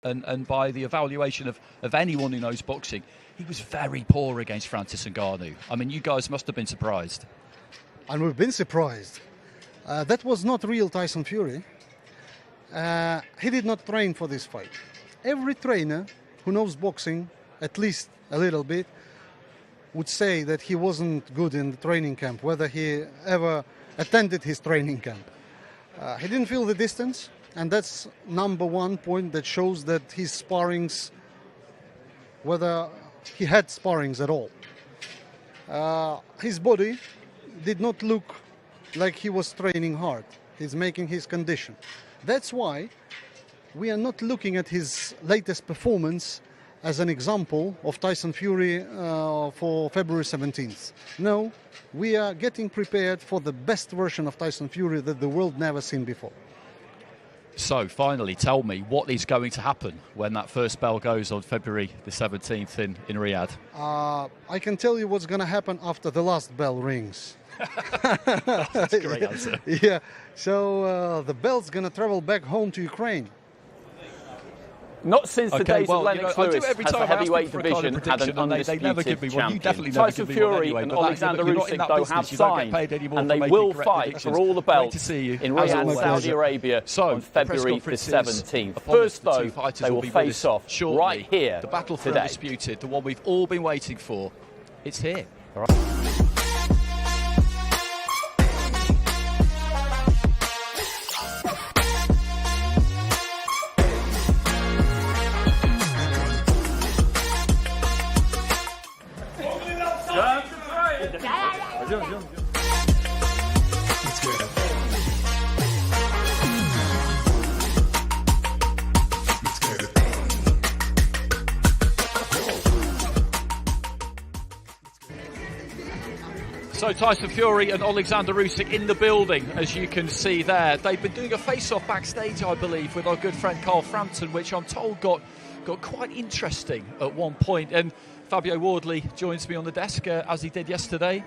and by the evaluation of anyone who knows boxing, he was very poor against Francis Ngannou. I mean, you guys must have been surprised. And we've been surprised. That was not real Tyson Fury. He did not train for this fight. Every trainer who knows boxing, at least a little bit, would say that he wasn't good in the training camp, whether he ever attended his training camp. He didn't feel the distance, and that's number one point that shows that his sparrings, whether he had sparrings at all. His body did not look like he was training hard. He's making his condition. That's why we are not looking at his latest performance as an example of Tyson Fury for February 17th. No, we are getting prepared for the best version of Tyson Fury that the world never seen before. So finally, tell me what is going to happen when that first bell goes on February the 17th in Riyadh. I can tell you what's going to happen after the last bell rings. That's a great answer. Yeah, so the bell's going to travel back home to Ukraine. Not since the days of Lennox Lewis every has time the heavyweight division had an undisputed they never give me one. You champion. definitely never Tyson give me one Fury anyway, and but Oleksandr Usyk, though, have signed, and they will fight for all the belts in Riyadh, Saudi Arabia on February the 17th. First, though, they will face off right here the battle for today. Undisputed, the one we've all been waiting for. It's here. All right. So Tyson Fury and Oleksandr Usyk in the building, as you can see there. They've been doing a face-off backstage, I believe, with our good friend Carl Frampton, which I'm told got quite interesting at one point. And Fabio Wardley joins me on the desk, as he did yesterday.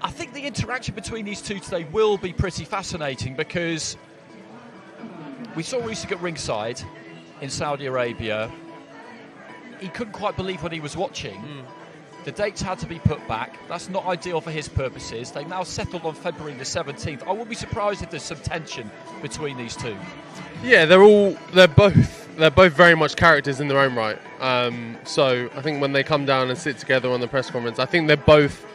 I think the interaction between these two today will be pretty fascinating, because we saw Usyk at ringside in Saudi Arabia. He couldn't quite believe what he was watching. The dates had to be put back. That's not ideal for his purposes. They've now settled on February the 17th. I wouldn't be surprised if there's some tension between these two. Yeah, they're both very much characters in their own right. So I think when they come down and sit together on the press conference, I think they've both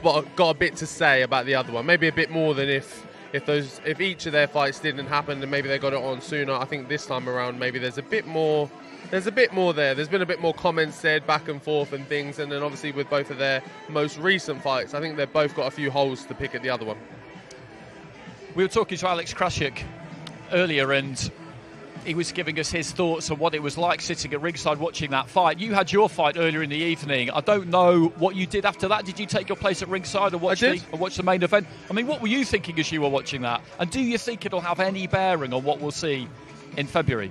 got a bit to say about the other one. Maybe a bit more than if each of their fights didn't happen and maybe they got it on sooner. I think this time around maybe there's a bit more there. There's been a bit more comments said back and forth and things, and then obviously with both of their most recent fights, I think they've both got a few holes to pick at the other one. We were talking to Alex Krashik earlier, and he was giving us his thoughts on what it was like sitting at ringside watching that fight. You had your fight earlier in the evening. I don't know what you did after that. Did you take your place at ringside and watch the main event? I mean, what were you thinking as you were watching that? And do you think it'll have any bearing on what we'll see in February?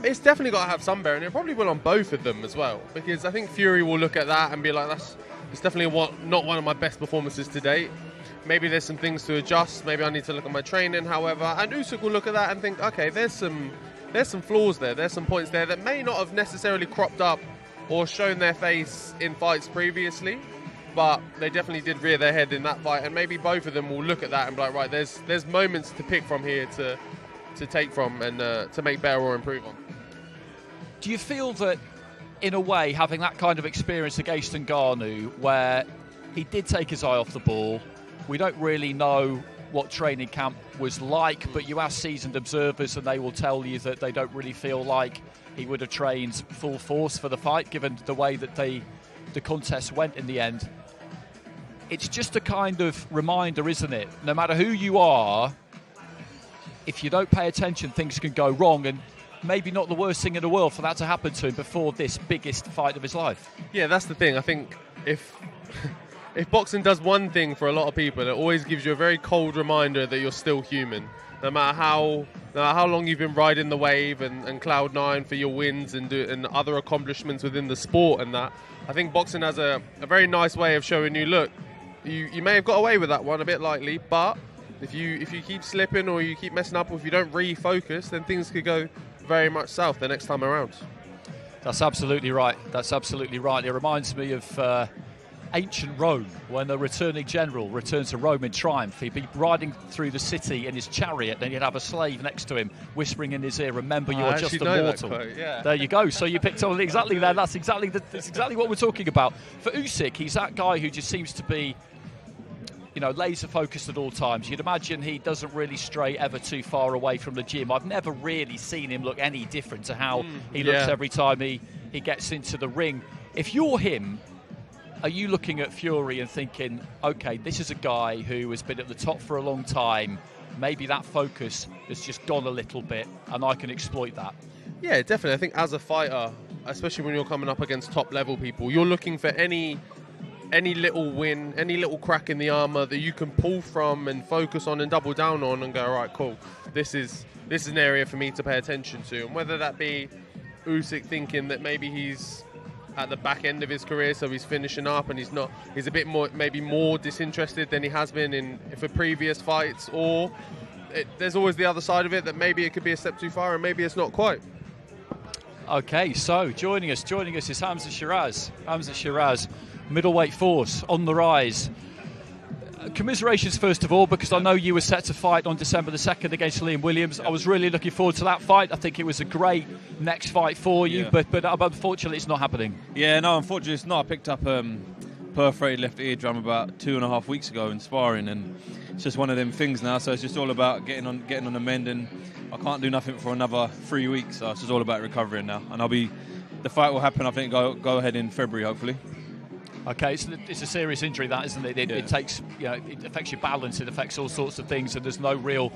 It's definitely got to have some bearing. It probably will on both of them as well, because I think Fury will look at that and be like, it's definitely not one of my best performances to date. Maybe there's some things to adjust. Maybe I need to look at my training, however. And Usyk will look at that and think, okay, there's some flaws there. There's some points there that may not have necessarily cropped up or shown their face in fights previously, but they definitely did rear their head in that fight. And maybe both of them will look at that and be like, right, there's moments to pick from here to take from and to make better or improve on. Do you feel that, in a way, having that kind of experience against Ngannou, where he did take his eye off the ball, we don't really know what training camp was like, but you ask seasoned observers and they will tell you that they don't really feel like he would have trained full force for the fight, given the way that the contest went in the end. It's just a kind of reminder, isn't it? No matter who you are, if you don't pay attention, things can go wrong, and maybe not the worst thing in the world for that to happen to him before this biggest fight of his life. Yeah, that's the thing. I think if boxing does one thing for a lot of people, it always gives you a very cold reminder that you're still human. No matter how long you've been riding the wave and cloud nine for your wins and other accomplishments within the sport and that, I think boxing has a very nice way of showing you, look, you may have got away with that one a bit lightly, but if you keep slipping or you keep messing up, or if you don't refocus, then things could go very much south the next time around. That's absolutely right. That's absolutely right. It reminds me of ancient Rome, when the returning general returned to Rome in triumph. He'd be riding through the city in his chariot, and he'd have a slave next to him whispering in his ear, "Remember, you are just a mortal." Yeah. There you go. So you picked on exactly there. That's exactly what we're talking about. For Usyk, he's that guy who just seems to be, laser focused at all times. You'd imagine he doesn't really stray ever too far away from the gym. I've never really seen him look any different to how he looks every time he gets into the ring. If you're him, are you looking at Fury and thinking, okay, this is a guy who has been at the top for a long time, maybe that focus has just gone a little bit and I can exploit that? Yeah, definitely. I think as a fighter, especially when you're coming up against top level people, you're looking for any little win, any little crack in the armour that you can pull from and focus on and double down on and go, all right, cool, this is an area for me to pay attention to. And whether that be Usyk thinking that maybe he's at the back end of his career, so he's finishing up and he's a bit more disinterested than he has been for previous fights, or there's always the other side of it that maybe it could be a step too far and maybe it's not quite. Okay, so joining us is Hamza Shiraz, middleweight force on the rise. Commiserations first of all, because I know you were set to fight on December the 2nd against Liam Williams. I was really looking forward to that fight. I think it was a great next fight for you, but unfortunately it's not happening. Yeah, no, unfortunately it's not. I picked up perforated left eardrum about 2.5 weeks ago in sparring, and it's just one of them things now. So it's just all about getting on the mend, and I can't do nothing for another 3 weeks. So it's just all about recovering now, and the fight will happen. I think go ahead in February, hopefully. Okay, it's a serious injury, that, isn't it? It takes, it affects your balance, it affects all sorts of things, and there's no real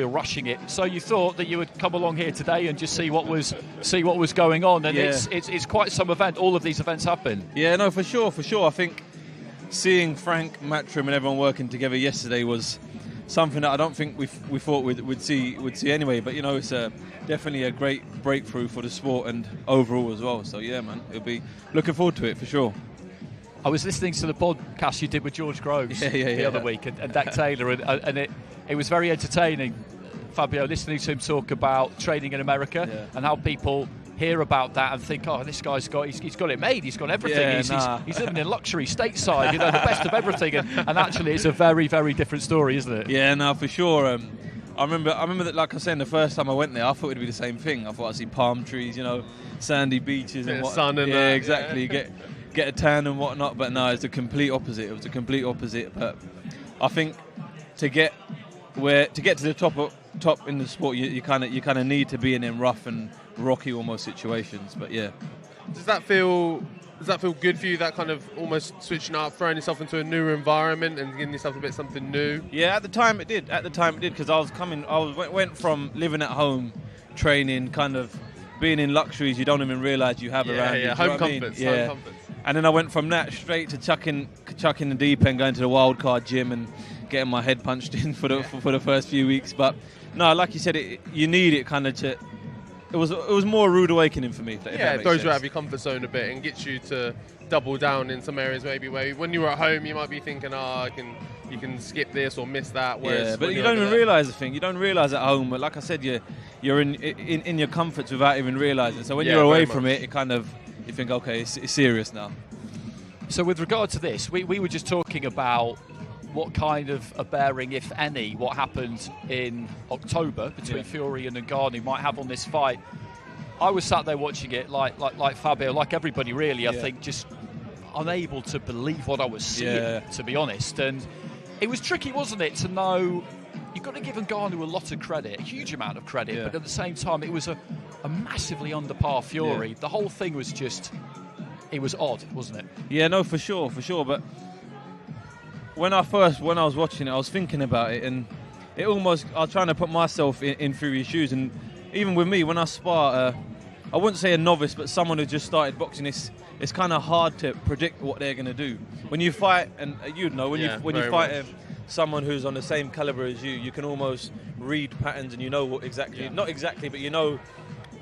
rushing it. So you thought that you would come along here today and just see what was going on, and it's quite some event. All of these events have been. Yeah, no, for sure. I think seeing Frank, Matchroom, and everyone working together yesterday was something that I don't think we thought we'd see anyway. But it's definitely a great breakthrough for the sport and overall as well. So yeah, man, it'll be looking forward to it for sure. I was listening to the podcast you did with George Groves the other week and Dak Taylor, and it was very entertaining, Fabio, listening to him talk about training in America and how people hear about that and think, oh, this guy's got it made, he's got everything, he's living in luxury stateside, the best of everything, and actually it's a very, very different story, isn't it? Yeah, no, for sure. I remember that, like I said, the first time I went there, I thought it'd be the same thing. I thought I'd see palm trees, sandy beaches and what. Sun and that. Exactly. Get a tan and whatnot, but no, it's the complete opposite. It was the complete opposite. But I think to get to the top in the sport, you kind of need to be in them rough and rocky almost situations. But yeah, does that feel good for you? That kind of almost switching up, throwing yourself into a new environment and giving yourself a bit something new. Yeah, at the time it did because went from living at home, training, kind of being in luxuries you don't even realise you have around you. Yeah, home comforts. And then I went from that straight to chucking the deep end, going to the wild card gym and getting my head punched in for the first few weeks. But no, like you said, you need it kind of to. It was more a rude awakening for me. If it throws you out of your comfort zone a bit and gets you to double down in some areas maybe where when you were at home you might be thinking, you can skip this or miss that. Whereas but you don't even realise the thing. You don't realise at home. But like I said, you're in your comforts without even realising. So when you're away from it, it kind of. You think, okay, it's serious now. So with regard to this, we were just talking about what kind of a bearing, if any, what happened in October between Fury and Ngannou might have on this fight. I was sat there watching it like Fabio, like everybody really, I think, just unable to believe what I was seeing, to be honest. And it was tricky, wasn't it, to know. You've got to give Ngannou a lot of credit, a huge amount of credit, but at the same time, it was a massively under par Fury. The whole thing was it was odd, wasn't it? Yeah, no, for sure. But when I was watching it, I was thinking about it, and I was trying to put myself in Fury's shoes. And even with me, when I spar, I wouldn't say a novice, but someone who just started boxing, it's kind of hard to predict what they're going to do. When you fight, and you'd know, when you fight someone who's on the same caliber as you can almost read patterns and you know what exactly, not exactly, but you know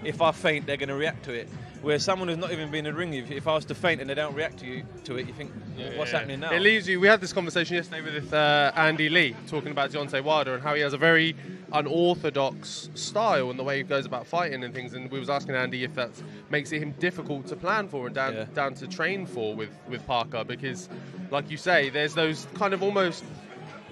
if I feint, they're going to react to it. Where someone who's not even been in the ring, if I was to faint and they don't react to it, you think, what's happening now? It leaves you. We had this conversation yesterday with Andy Lee talking about Deontay Wilder and how he has a very unorthodox style and the way he goes about fighting and things. And we was asking Andy if that makes it him difficult to plan for and down to train for with Parker, because, like you say, there's those kind of almost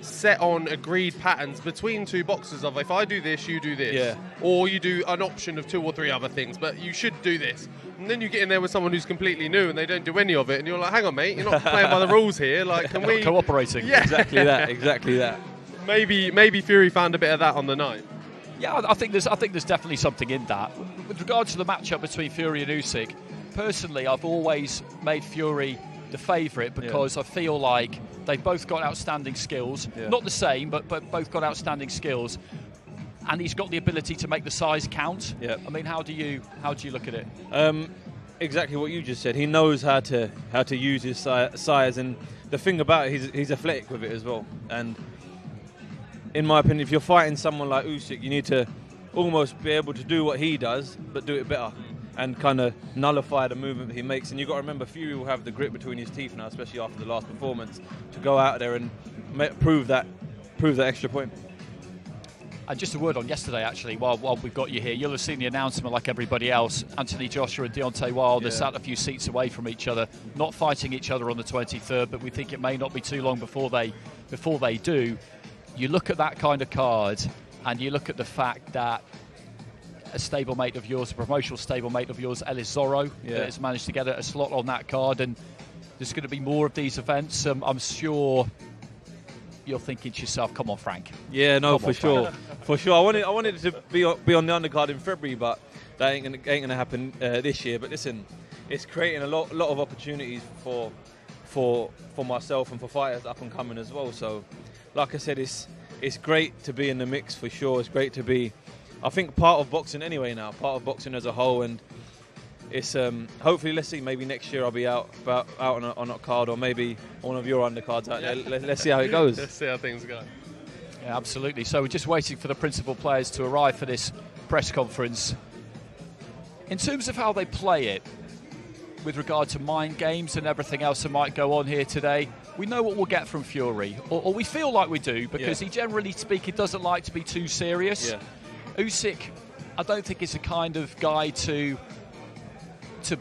set on agreed patterns between two boxers of, if I do this, you do this, or you do an option of 2 or 3 other things, but you should do this. And then you get in there with someone who's completely new and they don't do any of it, and you're like, hang on, mate, you're not playing by the rules here. Like, can we cooperating? Yeah, exactly that. Maybe Fury found a bit of that on the night. Yeah, I think there's definitely something in that. With regard to the matchup between Fury and Usyk, personally, I've always made Fury the favourite because I feel like they've both got outstanding skills. Not the same, but both got outstanding skills. And he's got the ability to make the size count. I mean, how do you look at it? Exactly what you just said. He knows how to use his size, and the thing about it, he's athletic with it as well. And in my opinion, if you're fighting someone like Usyk, you need to almost be able to do what he does, but do it better, and kind of nullify the movement that he makes. And you've got to remember, Fury will have the grit between his teeth now, especially after the last performance, to go out there and prove that extra point. And just a word on yesterday, actually, while we've got you here, you'll have seen the announcement like everybody else. Anthony Joshua and Deontay Wilder sat a few seats away from each other, not fighting each other on the 23rd, but we think it may not be too long before they do. You look at that kind of card, and you look at the fact that a stablemate of yours, a promotional stablemate of yours, Ellis Zorro, has managed to get a slot on that card, and there's going to be more of these events. I'm sure you're thinking to yourself, come on, Frank. Yeah, no, for sure. For sure. I wanted it to be on the undercard in February, but that ain't gonna happen this year. But listen, it's creating a lot of opportunities for myself and for fighters up and coming as well. So, like I said, it's great to be in the mix for sure. It's great to be, I think, part of boxing anyway now, part of boxing as a whole. And it's hopefully, let's see, maybe next year I'll be out on a card, or maybe one of your undercards out there. Let's see how it goes. Let's see how things go. Yeah, absolutely. So we're just waiting for the principal players to arrive for this press conference. In terms of how they play it, with regard to mind games and everything else that might go on here today, we know what we'll get from Fury, or we feel like we do, because he, generally speaking, doesn't like to be too serious. Usyk, I don't think is the kind of guy to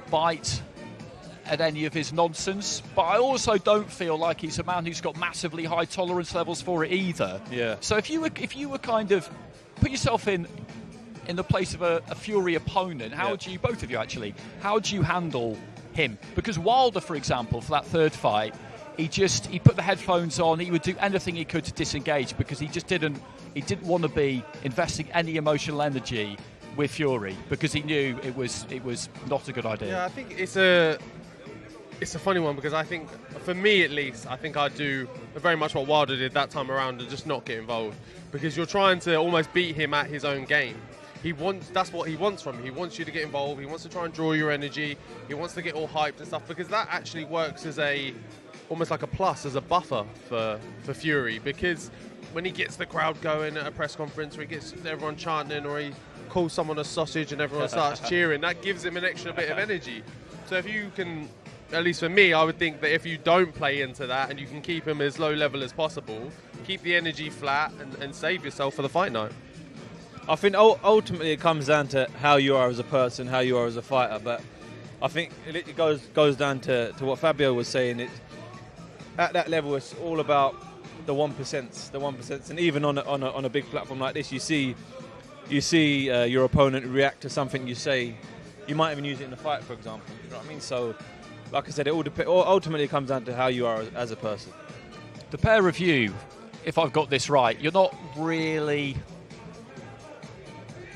bite at any of his nonsense, but I also don't feel like he's a man who's got massively high tolerance levels for it either. So if you were kind of put yourself in the place of a Fury opponent, how do you, both of you actually, how do you handle him? Because Wilder, for example, for that third fight, he put the headphones on, he would do anything he could to disengage, because he didn't want to be investing any emotional energy with Fury, because he knew it was not a good idea. Yeah, I think it's a funny one, because I think, for me at least, I think I'd do very much what Wilder did that time around and just not get involved, because you're trying to almost beat him at his own game. That's what he wants from you. He wants you to get involved. He wants to try and draw your energy. He wants to get all hyped and stuff, because that actually works as almost like a plus, as a buffer for Fury, because when he gets the crowd going at a press conference, or he gets everyone chanting, or he calls someone a sausage and everyone starts cheering, that gives him an extra bit of energy. So if you can, at least for me, I would think that if you don't play into that and you can keep him as low level as possible, keep the energy flat and save yourself for the fight night. I think ultimately it comes down to how you are as a person, how you are as a fighter. But I think it goes down to what Fabio was saying. It's, at that level, it's all about the 1%. And even on a big platform like this, you see your opponent react to something you say. You might even use it in the fight, for example. You know what I mean? So, like I said, ultimately it comes down to how you are as a person. The pair of you, if I've got this right, you're not really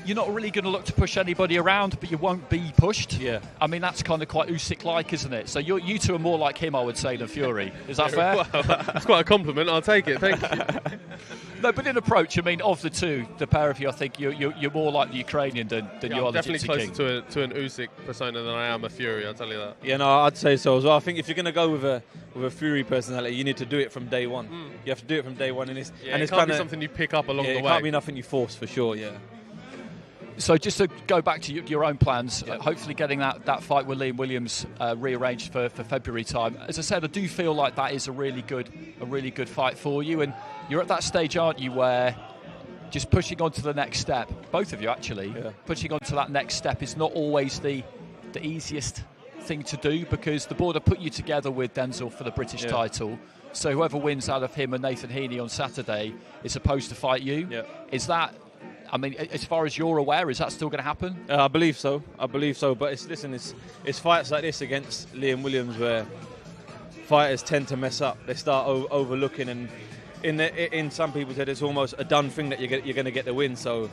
going to look to push anybody around, but you won't be pushed. I mean, that's kind of quite Usyk-like, isn't it? So you two are more like him, I would say, than Fury. Is that fair? Well, that's quite a compliment. I'll take it. Thank you. No, but in approach, I mean, of the two, the pair of you, I think you're more like the Ukrainian than you are the Gypsy King. Definitely closer to an Usyk persona than I am a Fury, I'll tell you that. Yeah, no, I'd say so as well. I think if you're going to go with a Fury personality, you need to do it from day one. You have to do it from day one. And it's can't be something you pick up along the way. It can't be nothing you force, for sure, So just to go back to your own plans, hopefully getting that fight with Liam Williams rearranged for February time. As I said, I do feel like that is a really good fight for you, and you're at that stage, aren't you, where just pushing on to the next step, both of you actually, pushing on to that next step is not always the easiest thing to do, because the board have put you together with Denzel for the British title. So whoever wins out of him and Nathan Heaney on Saturday is supposed to fight you. Yeah. Is that, I mean, as far as you're aware, is that still going to happen? I believe so. But it's fights like this against Liam Williams where fighters tend to mess up. They start overlooking, and in some people's head, it's almost a done thing that you're going to get the win. So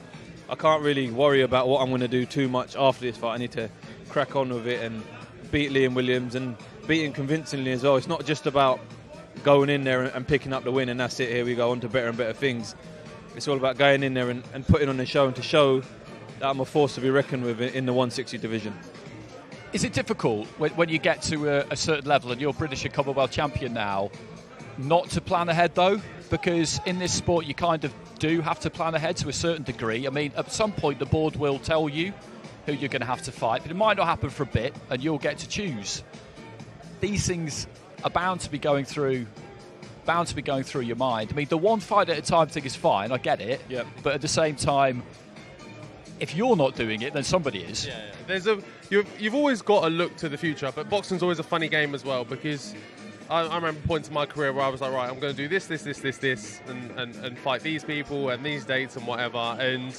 I can't really worry about what I'm going to do too much after this fight. I need to crack on with it and beat Liam Williams, and beat him convincingly as well. It's not just about going in there and picking up the win and that's it, here we go, on to better and better things. It's all about going in there and putting on a show, and to show that I'm a force to be reckoned with in the 160 division. Is it difficult when you get to a certain level and you're British and Commonwealth champion now, not to plan ahead though? Because in this sport you kind of do have to plan ahead to a certain degree. I mean, at some point the board will tell you who you're going to have to fight, but it might not happen for a bit and you'll get to choose. These things are bound to be going through your mind. I mean, the one fight at a time thing is fine, I get it. Yep. But at the same time, if you're not doing it, then somebody is. Yeah. You've always got to look to the future, but boxing's always a funny game as well, because I remember points in my career where I was like, right, I'm going to do this, and fight these people and these dates and whatever, and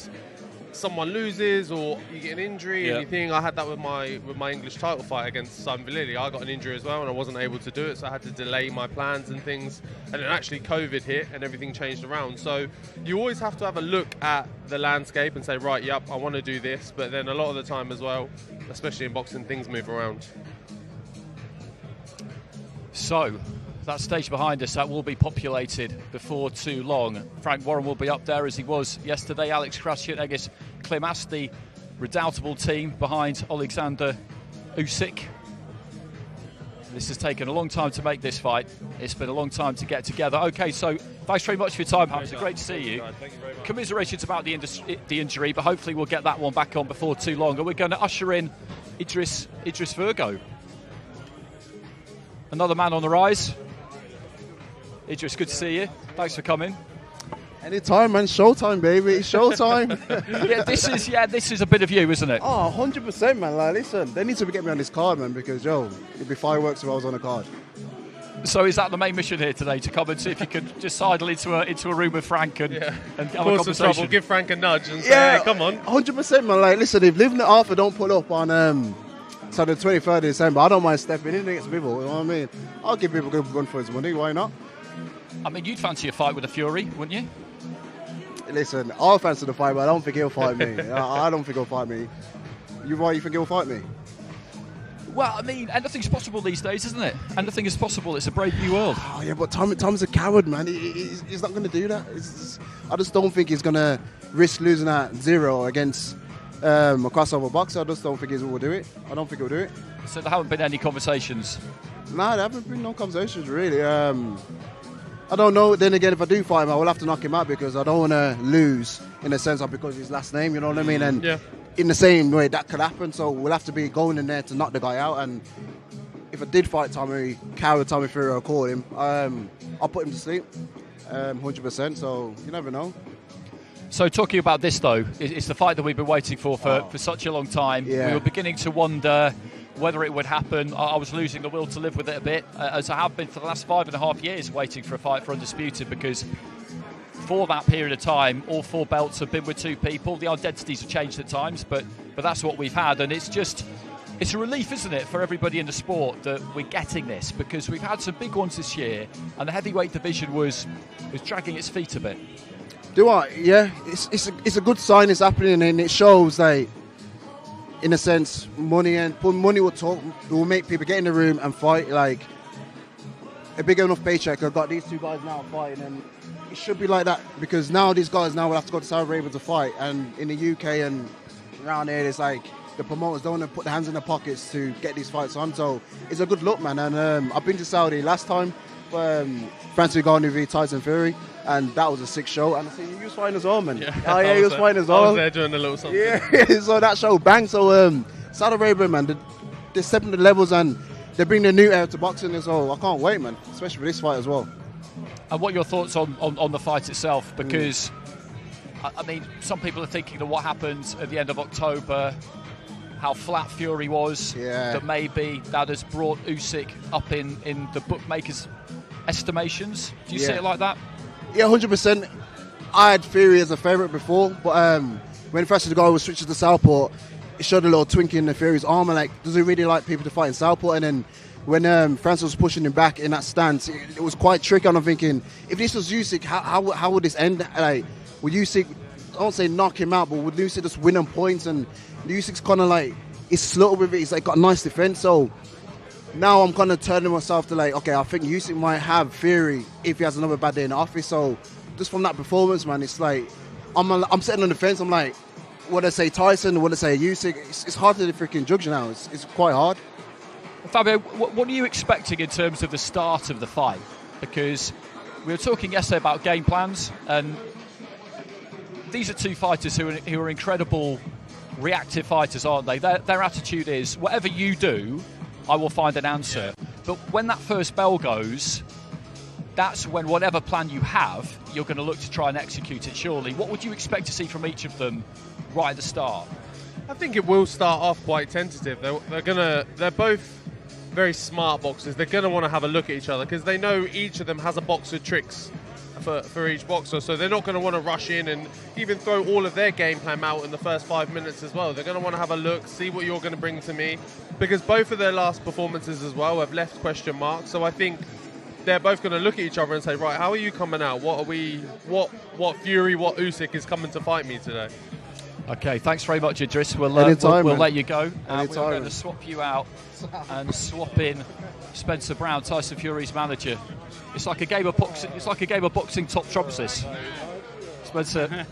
someone loses or you get an injury, and you think, I had that with my English title fight against Simon Vallely. I got an injury as well and I wasn't able to do it, so I had to delay my plans and things, and then actually COVID hit and everything changed around. So you always have to have a look at the landscape and say, right, yep, I want to do this, but then a lot of the time as well, especially in boxing, things move around. So that stage behind us, that will be populated before too long. Frank Warren will be up there as he was yesterday. Alex Krasniqis, Klimas, the redoubtable team behind Oleksandr Usyk. This has taken a long time to make this fight. It's been a long time to get together. Okay, so thanks very much for your time, Hamza. Great to see you. Thank you very much. Commiserations about the injury, but hopefully we'll get that one back on before too long. And we're going to usher in Idris Virgo. Another man on the rise. Idris, good to see you. Thanks for coming. Anytime, man. Showtime, baby. It's showtime. This is a bit of you, isn't it? Oh, 100%, man. Like, listen, they need to get me on this card, man, because, it'd be fireworks if I was on a card. So is that the main mission here today, to come and see if you could just sidle into a room with Frank and have a conversation? Trouble, give Frank a nudge and say, hey, come on. 100%, man. Like, listen, if Living It Arthur don't pull up on so the 23rd of December, I don't mind stepping in against people, you know what I mean? I'll give people a good run for his money, why not? I mean, you'd fancy a fight with a Fury, wouldn't you? Listen, I'll fancy the fight, but I don't think he'll fight me. I don't think he'll fight me. You think he'll fight me? Well, I mean, anything's possible these days, isn't it? Anything is possible. It's a brave new world. Oh, yeah, but Tom's a coward, man. He's not going to do that. I just don't think he's going to risk losing at 0 against a crossover boxer. I just don't think he will do it. I don't think he'll do it. So there haven't been any conversations? No, there haven't been no conversations, really. I don't know. Then again, if I do fight him, I will have to knock him out, because I don't want to lose in the sense of because his last name, you know what I mean? And in the same way, that could happen. So we'll have to be going in there to knock the guy out. And if I did fight Tommy Fury or call him, I'll put him to sleep, 100%. So you never know. So talking about this, though, it's the fight that we've been waiting for such a long time. Yeah. We were beginning to wonder whether it would happen. I was losing the will to live with it a bit, as I have been for the last 5.5 years, waiting for a fight for Undisputed, because for that period of time, all 4 belts have been with 2 people. The identities have changed at times, but that's what we've had, and it's a relief, isn't it, for everybody in the sport that we're getting this, because we've had some big ones this year, and the heavyweight division was dragging its feet a bit. Do I? Yeah, it's a good sign it's happening, and it shows that, in a sense, money will talk. It will make people get in the room and fight. Like a big enough paycheck. I've got these 2 guys now fighting, and it should be like that, because now these guys will have to go to Saudi Arabia to fight, and in the UK and around here, it's like the promoters don't want to put their hands in their pockets to get these fights on. So it's a good look, man. And I've been to Saudi last time for Francis Ngannou v Tyson Fury. And that was a sick show. And I see you was fine as well, man. Yeah, oh, yeah, he was fine as well. I was there doing a little something. Yeah, so that show bang. So Saudi Arabia, man, they're stepping the levels and they bring the new era to boxing as well. I can't wait, man, especially for this fight as well. And what are your thoughts on the fight itself? Because, I mean, some people are thinking that what happened at the end of October, how flat Fury was, that maybe that has brought Usyk up in the bookmakers' estimations. Do you see it like that? Yeah, 100%. I had Fury as a favourite before, but when Francis Ngannou was switched to Southpaw, it showed a little twink in the Fury's arm. And, like, does he really like people to fight in Southpaw? And then when Francis was pushing him back in that stance, it was quite tricky. And I'm thinking, if this was Usyk, how would this end? Like, would Usyk, I won't say knock him out, but would Usyk just win on points? And Usyk's kind of like, he's slow with it. He's like got a nice defense. So now I'm kind of turning myself to like, okay, I think Usyk might have Fury if he has another bad day in the office. So just from that performance, man, it's like I'm sitting on the fence. I'm like, what I say Tyson, what I say Usyk. It's hard to freaking judge now. It's quite hard. Fabio, what are you expecting in terms of the start of the fight? Because we were talking yesterday about game plans, and these are two fighters who are incredible reactive fighters, aren't they? Their attitude is, whatever you do, I will find an answer. But when that first bell goes, that's when whatever plan you have, you're going to look to try and execute it, surely. What would you expect to see from each of them right at the start? I think it will start off quite tentative. They're both very smart boxers. They're going to want to have a look at each other because they know each of them has a box of tricks for each boxer, so they're not going to want to rush in and even throw all of their game plan out in the first 5 minutes as well. They're going to want to have a look, see what you're going to bring to me, because both of their last performances as well have left question marks. So I think they're both going to look at each other and say, right, how are you coming out? What Fury, what Usyk is coming to fight me today? Okay, thanks very much, Idris. We'll let you go. We're going to swap you out and swap in Spencer Brown, Tyson Fury's manager. It's like a game of boxing. It's like a game of boxing top trumps. This, Spencer.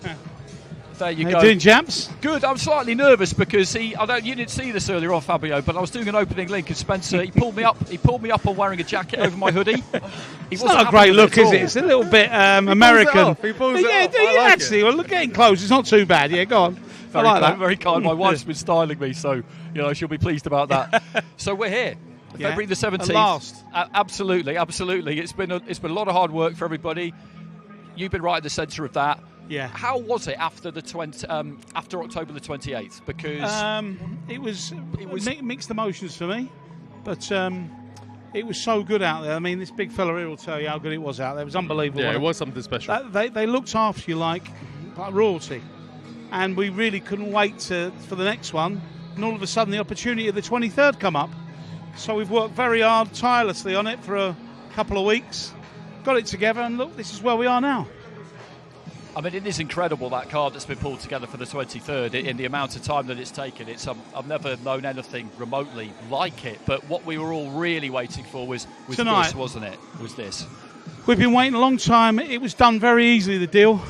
There you go. Doing, champs? Good. I'm slightly nervous because you didn't see this earlier on, Fabio, but I was doing an opening link and Spencer, he pulled me up. He pulled me up on wearing a jacket over my hoodie. It's not a great look, is it? It's a little bit American. He pulls it off. Yeah, actually, well, getting close. It's not too bad. Yeah, go on. Very kind, that. Very kind. My wife's been styling me, so she'll be pleased about that. So we're here. February the 17th. At last. Absolutely. It's been a lot of hard work for everybody. You've been right at the centre of that. Yeah. How was it after after October the 28th? Because it was mixed emotions for me, but it was so good out there. I mean, this big fella here will tell you how good it was out there. It was unbelievable. Yeah, it was something special. They looked after you like royalty, and we really couldn't wait for the next one. And all of a sudden, the opportunity of the 23rd come up. So we've worked very hard, tirelessly on it for a couple of weeks, got it together, and look, this is where we are now. I mean, it is incredible, that card that's been pulled together for the 23rd in the amount of time that it's taken. I've never known anything remotely like it, but what we were all really waiting for was tonight, this, wasn't it? Was this? We've been waiting a long time. It was done very easily, the deal.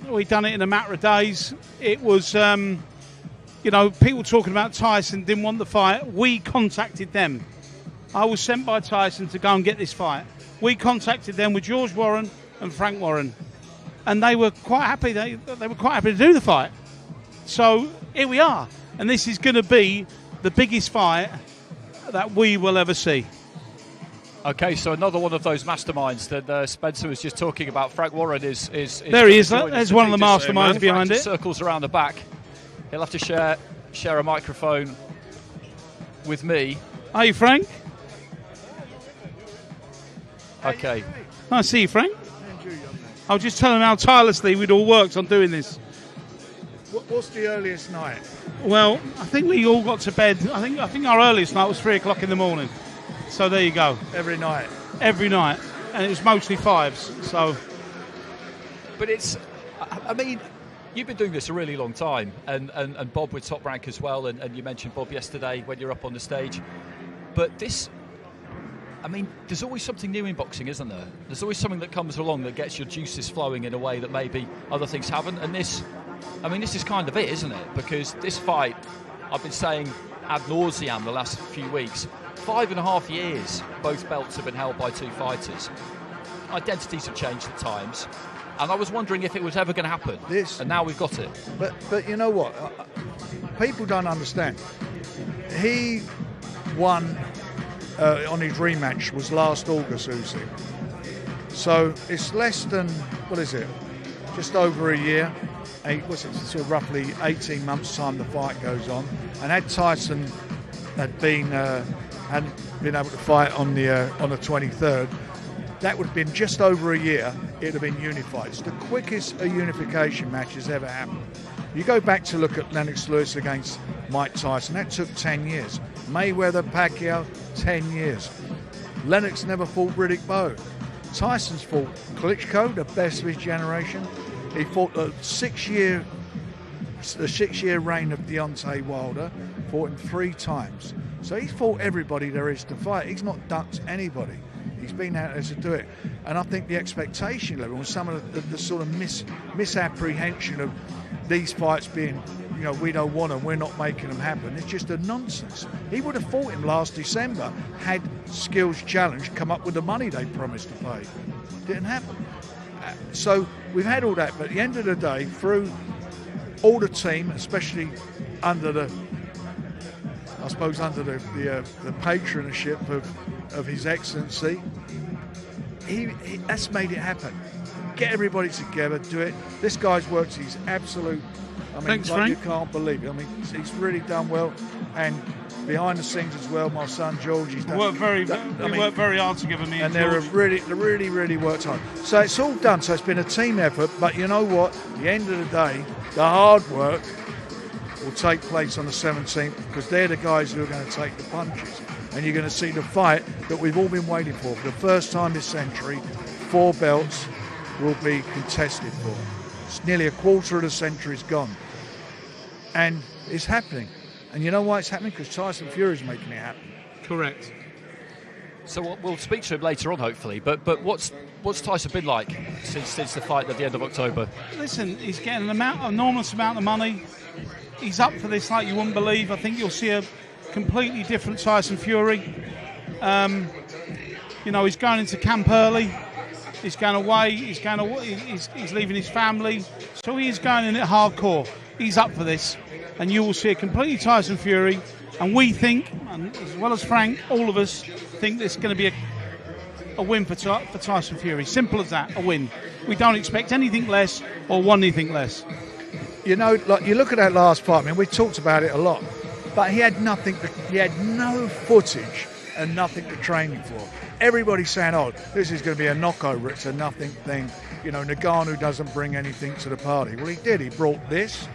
We've done it in a matter of days. It was... people talking about Tyson didn't want the fight. We contacted them. I was sent by Tyson to go and get this fight. We contacted them with George Warren and Frank Warren, and they were quite happy. They were quite happy to do the fight. So here we are, and this is going to be the biggest fight that we will ever see. Okay, so another one of those masterminds that Spencer was just talking about. Frank Warren is there. He is. There's one of the masterminds behind it. Circles around the back. He'll have to share a microphone with me. Are you Frank? Okay. Nice to see you, Frank. I'll just tell him how tirelessly we'd all worked on doing this. What's the earliest night? Well, I think we all got to bed. I think our earliest night was 3 o'clock in the morning. So there you go. Every night? Every night. And it was mostly fives. So. But it's, I mean, you've been doing this a really long time, and Bob with Top Rank as well, and you mentioned Bob yesterday when you're up on the stage. But this, I mean, there's always something new in boxing, isn't there? There's always something that comes along that gets your juices flowing in a way that maybe other things haven't. And this is kind of it, isn't it? Because this fight, I've been saying ad nauseam the last few weeks, 5.5 years, both belts have been held by two fighters. identities have changed at times, and I was wondering if it was ever going to happen. And now we've got it. But you know what? People don't understand. He won on his rematch was last August, Usyk. So it's less than, what is it? Just over a year. Sort of roughly 18 months' time the fight goes on. And had Tyson hadn't been able to fight on the 23rd, that would have been just over a year. It'd have been unified. It's the quickest a unification match has ever happened. You go back to look at Lennox Lewis against Mike Tyson. That took 10 years. Mayweather, Pacquiao, 10 years. Lennox never fought Riddick Bowe. Tyson's fought Klitschko, the best of his generation. He fought the 6-year reign of Deontay Wilder. Fought him 3 times. So he's fought everybody there is to fight. He's not ducked anybody. He's been out there to do it. And I think the expectation level and some of the sort of misapprehension of these fights being, we don't want them, we're not making them happen, it's just a nonsense. He would have fought him last December had Skills Challenge come up with the money they promised to pay. Didn't happen. So we've had all that, but at the end of the day, through all the team, especially under the patronship of His Excellency, he that's made it happen. Get everybody together, do it. This guy's worked his absolute. Thanks, Frank. You can't believe it. He's really done well, and behind the scenes as well. My son George, he's done. Worked very hard together. Me and they're really worked hard. So it's all done. So it's been a team effort. But you know what? At the end of the day, the hard work will take place on the 17th because they're the guys who are going to take the punches, and you're going to see the fight that we've all been waiting for. For the first time this century, 4 belts will be contested for. It's nearly a quarter of the century's gone. And it's happening. And you know why it's happening? Because Tyson Fury's making it happen. Correct. So we'll speak to him later on, hopefully. But what's Tyson been like since the fight at the end of October? Listen, he's getting an enormous amount of money. He's up for this like you wouldn't believe. I think you'll see a completely different Tyson Fury. He's going into camp early. He's going away. He's leaving his family. So he is going in it hardcore. He's up for this. And you will see a completely Tyson Fury. And we think, and as well as Frank, all of us think this is going to be a win for Tyson Fury. Simple as that, a win. We don't expect anything less or want anything less. You look at that last fight, we talked about it a lot. But he had nothing. He had no footage and nothing to train him for. Everybody's saying, this is going to be a knockover, it's a nothing thing. Ngannou doesn't bring anything to the party. Well, he did. He brought this.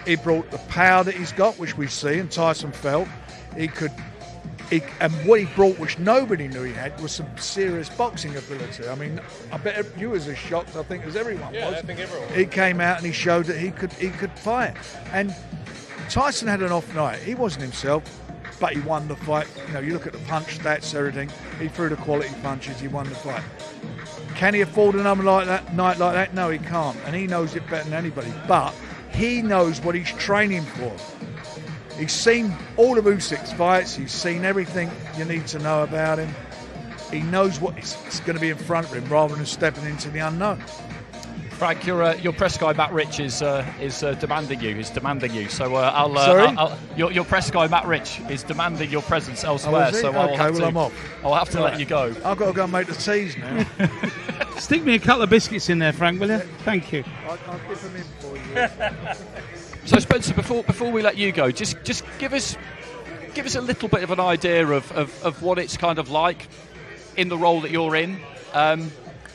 He brought the power that he's got, which we see, and Tyson felt and what he brought, which nobody knew he had, was some serious boxing ability. I bet you was as shocked, I think, as everyone was. I think everyone was. He came out and he showed that he could fight. And Tyson had an off night. He wasn't himself. But he won the fight. You look at the punch stats, everything. He threw the quality punches. He won the fight. Can he afford another night like that? No, he can't. And he knows it better than anybody. But he knows what he's training for. He's seen all of Usyk's fights. He's seen everything you need to know about him. He knows what is going to be in front of him rather than stepping into the unknown. Frank, your press guy Matt Rich is demanding you. So your press guy Matt Rich is demanding your presence elsewhere. I'm off. I'll have to let you go. I've got to go and make the teas now. Stick me a couple of biscuits in there, Frank, will you? Thank you. I'll give them in for you. So Spencer, before we let you go, just give us a little bit of an idea of what it's kind of like in the role that you're in.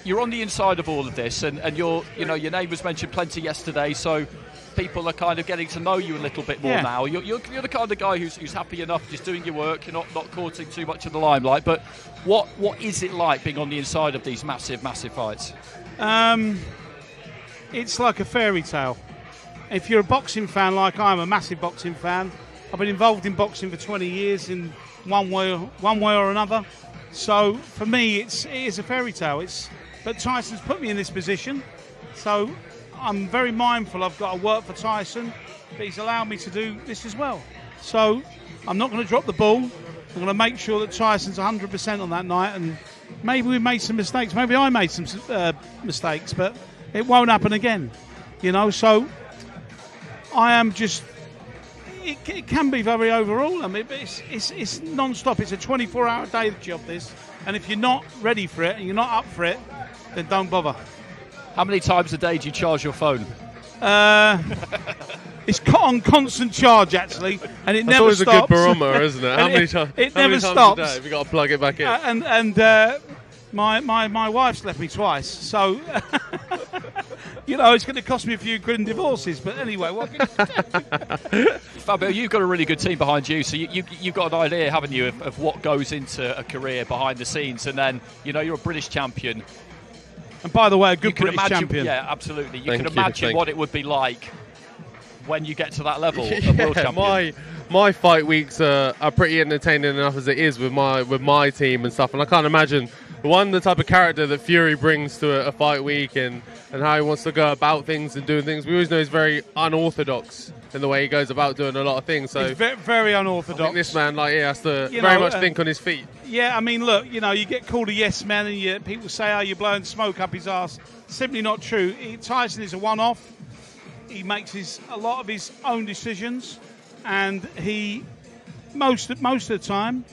You're on the inside of all of this, and your name was mentioned plenty yesterday, so people are kind of getting to know you a little bit more now. You're the kind of guy who's happy enough just doing your work. You're not courting too much of the limelight. But what is it like being on the inside of these massive fights? It's like a fairy tale. If you're a boxing fan like I'm a massive boxing fan, I've been involved in boxing for 20 years in one way or another. So for me, it is a fairy tale. But Tyson's put me in this position, so I'm very mindful I've got to work for Tyson, but he's allowed me to do this as well. So I'm not going to drop the ball. I'm going to make sure that Tyson's 100% on that night, and maybe we made some mistakes. Maybe I made some mistakes, but it won't happen again. You know, so I am just. It can be very overall. I mean, it's non-stop. It's a 24-hour day job, this. And if you're not ready for it and you're not up for it, then don't bother. How many times a day do you charge your phone? It's on constant charge, actually, and it That's never stops. That's always a good barometer, isn't it? How many times? It never stops. Have you got to plug it back in? My wife's left me twice, so you know it's going to cost me a few quid in divorces. But anyway, what can you do? Fabio, you've got a really good team behind you, so you've got an idea, haven't you, of what goes into a career behind the scenes, and then you're a British champion. And by the way, a good British champion. Yeah, absolutely. You can imagine what it would be like when you get to that level of world champion. My fight weeks are pretty entertaining enough as it is with my team and stuff, and I can't imagine the type of character that Fury brings to a fight week and how he wants to go about things and doing things. We always know he's very unorthodox in the way he goes about doing a lot of things. So he's very unorthodox. I think this man has to very much think on his feet. Yeah, I mean, look, you get called a yes man and people say, you're blowing smoke up his arse. Simply not true. Tyson is a one-off. He makes a lot of his own decisions, and he most of the time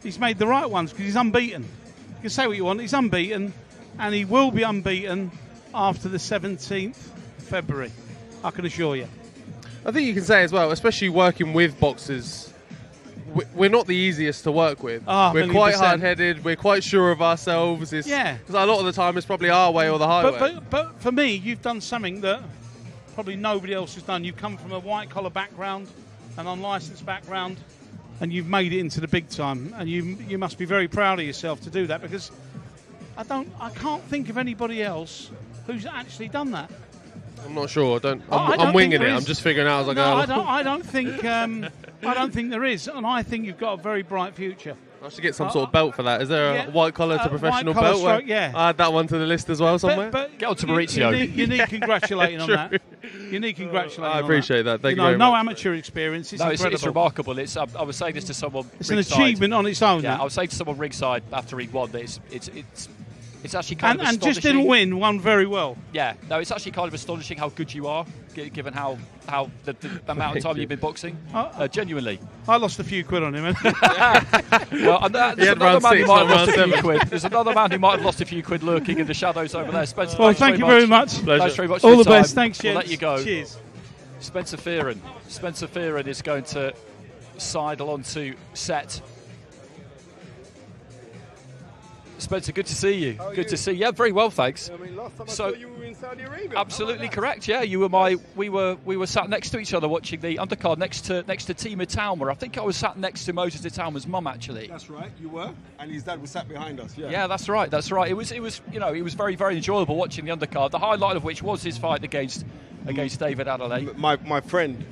he's made the right ones because he's unbeaten. You can say what you want, he's unbeaten, and he will be unbeaten after the 17th February. I can assure you. I think you can say as well, especially working with boxers, we're not the easiest to work with. We're quite hard-headed. We're quite sure of ourselves. Because a lot of the time it's probably our way or the highway. But for me, you've done something that probably nobody else has done. You've come from a white-collar background, an unlicensed background, and you've made it into the big time. And you must be very proud of yourself to do that, because I can't think of anybody else who's actually done that. I'm not sure. I'm winging it. I'm just figuring out as I go. I don't think there is, and I think you've got a very bright future. I should get some sort of belt for that. Is there a white collar to professional belt? Stroke, yeah. I add that one to the list as well somewhere. But get on to Maurizio. You need congratulating on that. You need congratulating. I appreciate that. Thank you very no much. amateur experience. It's incredible. It's remarkable. I was saying this to someone. It's ringside. an achievement on its own. Yeah, I was saying to someone ringside after he won that it's actually kind of astonishing. And just didn't won very well. Yeah, no, it's actually kind of astonishing how good you are, given how the amount of time you've been boxing. Genuinely. I lost a few quid on him. Well, there's another man who might have lost a few quid. There's another man who might have lost a few quid lurking in the shadows over there. Spencer, thank you very much. Thanks very much. All the best. Thanks, Jens. We'll let you go. Cheers. Spencer Fearon is going to sidle onto set. Spencer, good to see you. Good to see you. Yeah, very well, thanks. I mean, last time I saw you were in Saudi Arabia. Absolutely correct. Yeah, you were we were sat next to each other watching the undercard next to Tima Taumer. I think I was sat next to Moses Taumer's mum actually. That's right, you were, and his dad was sat behind us. Yeah. Yeah, that's right. It was it was very, very enjoyable watching the undercard. The highlight of which was his fight against David Adelaide. My friend,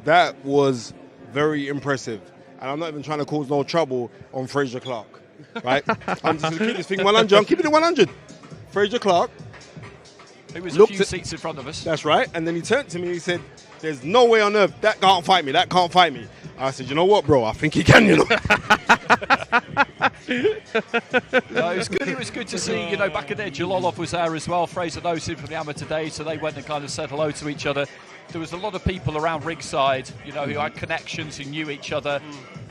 that was very impressive, and I'm not even trying to cause no trouble on Fraser Clark. Right, I'm just going to keep this thing 100. I'm keeping it 100. Fraser Clark. He was a few seats in front of us. That's right. And then he turned to me and he said, "There's no way on earth that can't fight me. That can't fight me." I said, "You know what, bro? I think he can. You know." It was good to see. Back in there, Jalolov was there as well. Fraser knows him from the amateur days, so they went and kind of said hello to each other. There was a lot of people around ringside, who had connections, who knew each other.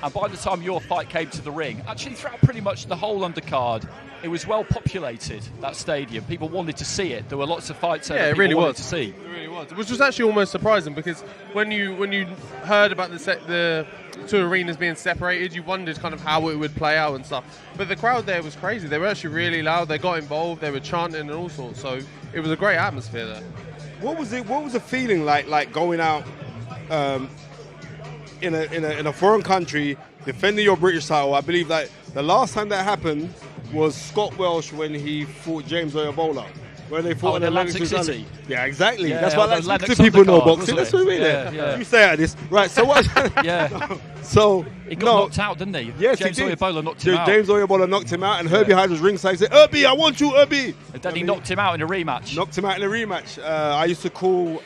And by the time your fight came to the ring, actually throughout pretty much the whole undercard, it was well populated, that stadium. People wanted to see it. There were lots of fights there that people wanted to see. It really was. Which was actually almost surprising, because when you heard about the two arenas being separated, you wondered kind of how it would play out and stuff. But the crowd there was crazy. They were actually really loud. They got involved. They were chanting and all sorts. So it was a great atmosphere there. What was the feeling like going out in a foreign country, defending your British title? I believe that the last time that happened was Scott Welsh when he fought James Oyabola. When they fought in Atlantic City. Yeah, exactly. Yeah, that's why Atlantic City people know boxing. That's what we mean. Yeah. You say at this. Right, so what? Yeah. So he got knocked out, didn't he? Yes, James he did. Oyabola knocked him out. James Oyabola knocked him out, and Herbie Hyde was ringside and said, "Herbie, I want you, Herbie." And then he knocked him out in a rematch. I used to call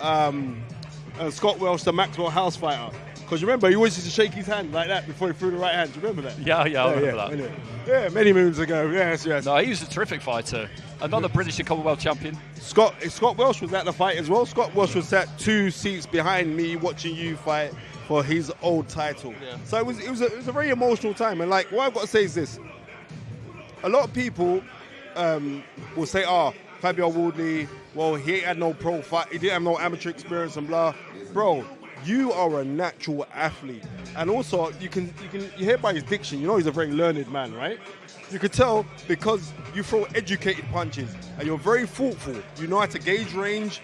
Scott Welsh the Maxwell House fighter. Because remember, he always used to shake his hand like that before he threw the right hand. Do you remember that? Yeah, I remember that. Anyway. Yeah, many moons ago. Yes. No, he was a terrific fighter. Another British and Commonwealth champion. Scott Welsh was at the fight as well. Scott Welsh was sat 2 seats behind me watching you fight for his old title. Yeah. So it was a very emotional time. And like, what I've got to say is this. A lot of people will say, Fabio Wardley, well, he had no pro fight, he didn't have no amateur experience and blah. Bro, you are a natural athlete. And also, you hear by his diction, you know he's a very learned man, right? You could tell because you throw educated punches and you're very thoughtful. You know how to gauge range.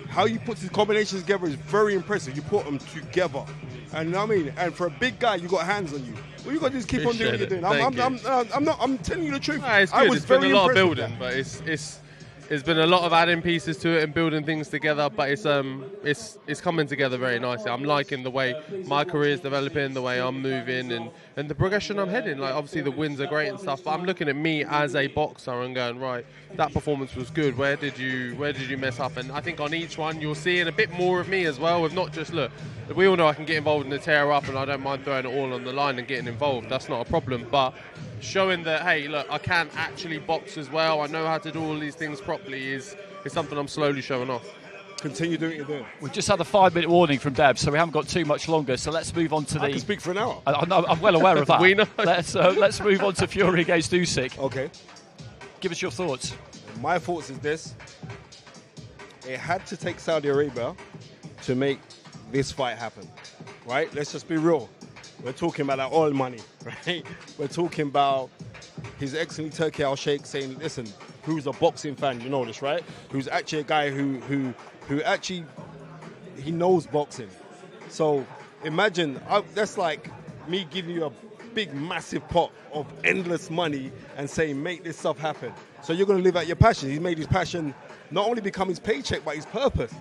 How you put these combinations together is very impressive. You put them together. And you know what I mean? And for a big guy, you got hands on you. Well, you got to just keep on doing what you're doing. I'm telling you the truth. No, it's good. It's been a lot of building, but it's been a lot of adding pieces to it and building things together, but it's coming together very nicely. I'm liking the way my career is developing, the way I'm moving, and the progression I'm heading. Like, obviously the wins are great and stuff, but I'm looking at me as a boxer and going, right, that performance was good. Where did you mess up? And I think on each one you're seeing a bit more of me as well. With not just, look, we all know I can get involved in the tear up, and I don't mind throwing it all on the line and getting involved. That's not a problem, but showing that, hey, look, I can actually box as well. I know how to do all these things properly is something I'm slowly showing off. Continue doing what you're doing. We've just had a 5-minute warning from Deb, so we haven't got too much longer. So let's move on to I can speak for an hour. I'm well aware of that. We know. Let's move on to Fury against Usyk. Okay. Give us your thoughts. My thoughts is this. It had to take Saudi Arabia to make this fight happen, right? Let's just be real. We're talking about that oil money, right? We're talking about His Excellency Turki Al-Sheikh saying, listen, who's a boxing fan, you know this, right? Who's actually a guy who actually, he knows boxing. So imagine, that's like me giving you a big, massive pot of endless money and saying, make this stuff happen. So you're going to live out your passion. He's made his passion not only become his paycheck, but his purpose.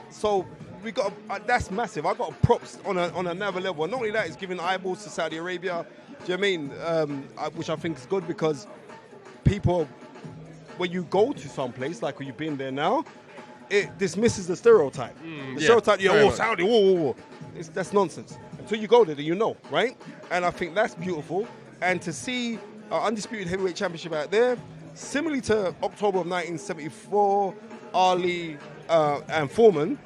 So we got that's massive. I got props on another level. Not only that, it's giving eyeballs to Saudi Arabia. Do you know what I mean? Which I think is good because people, when you go to some place like you've been there now, it dismisses the stereotype. Stereotype, Saudi, whoa. That's nonsense. Until you go there, you know, right? And I think that's beautiful. And to see our undisputed heavyweight championship out there, similarly to October of 1974, Ali and Foreman,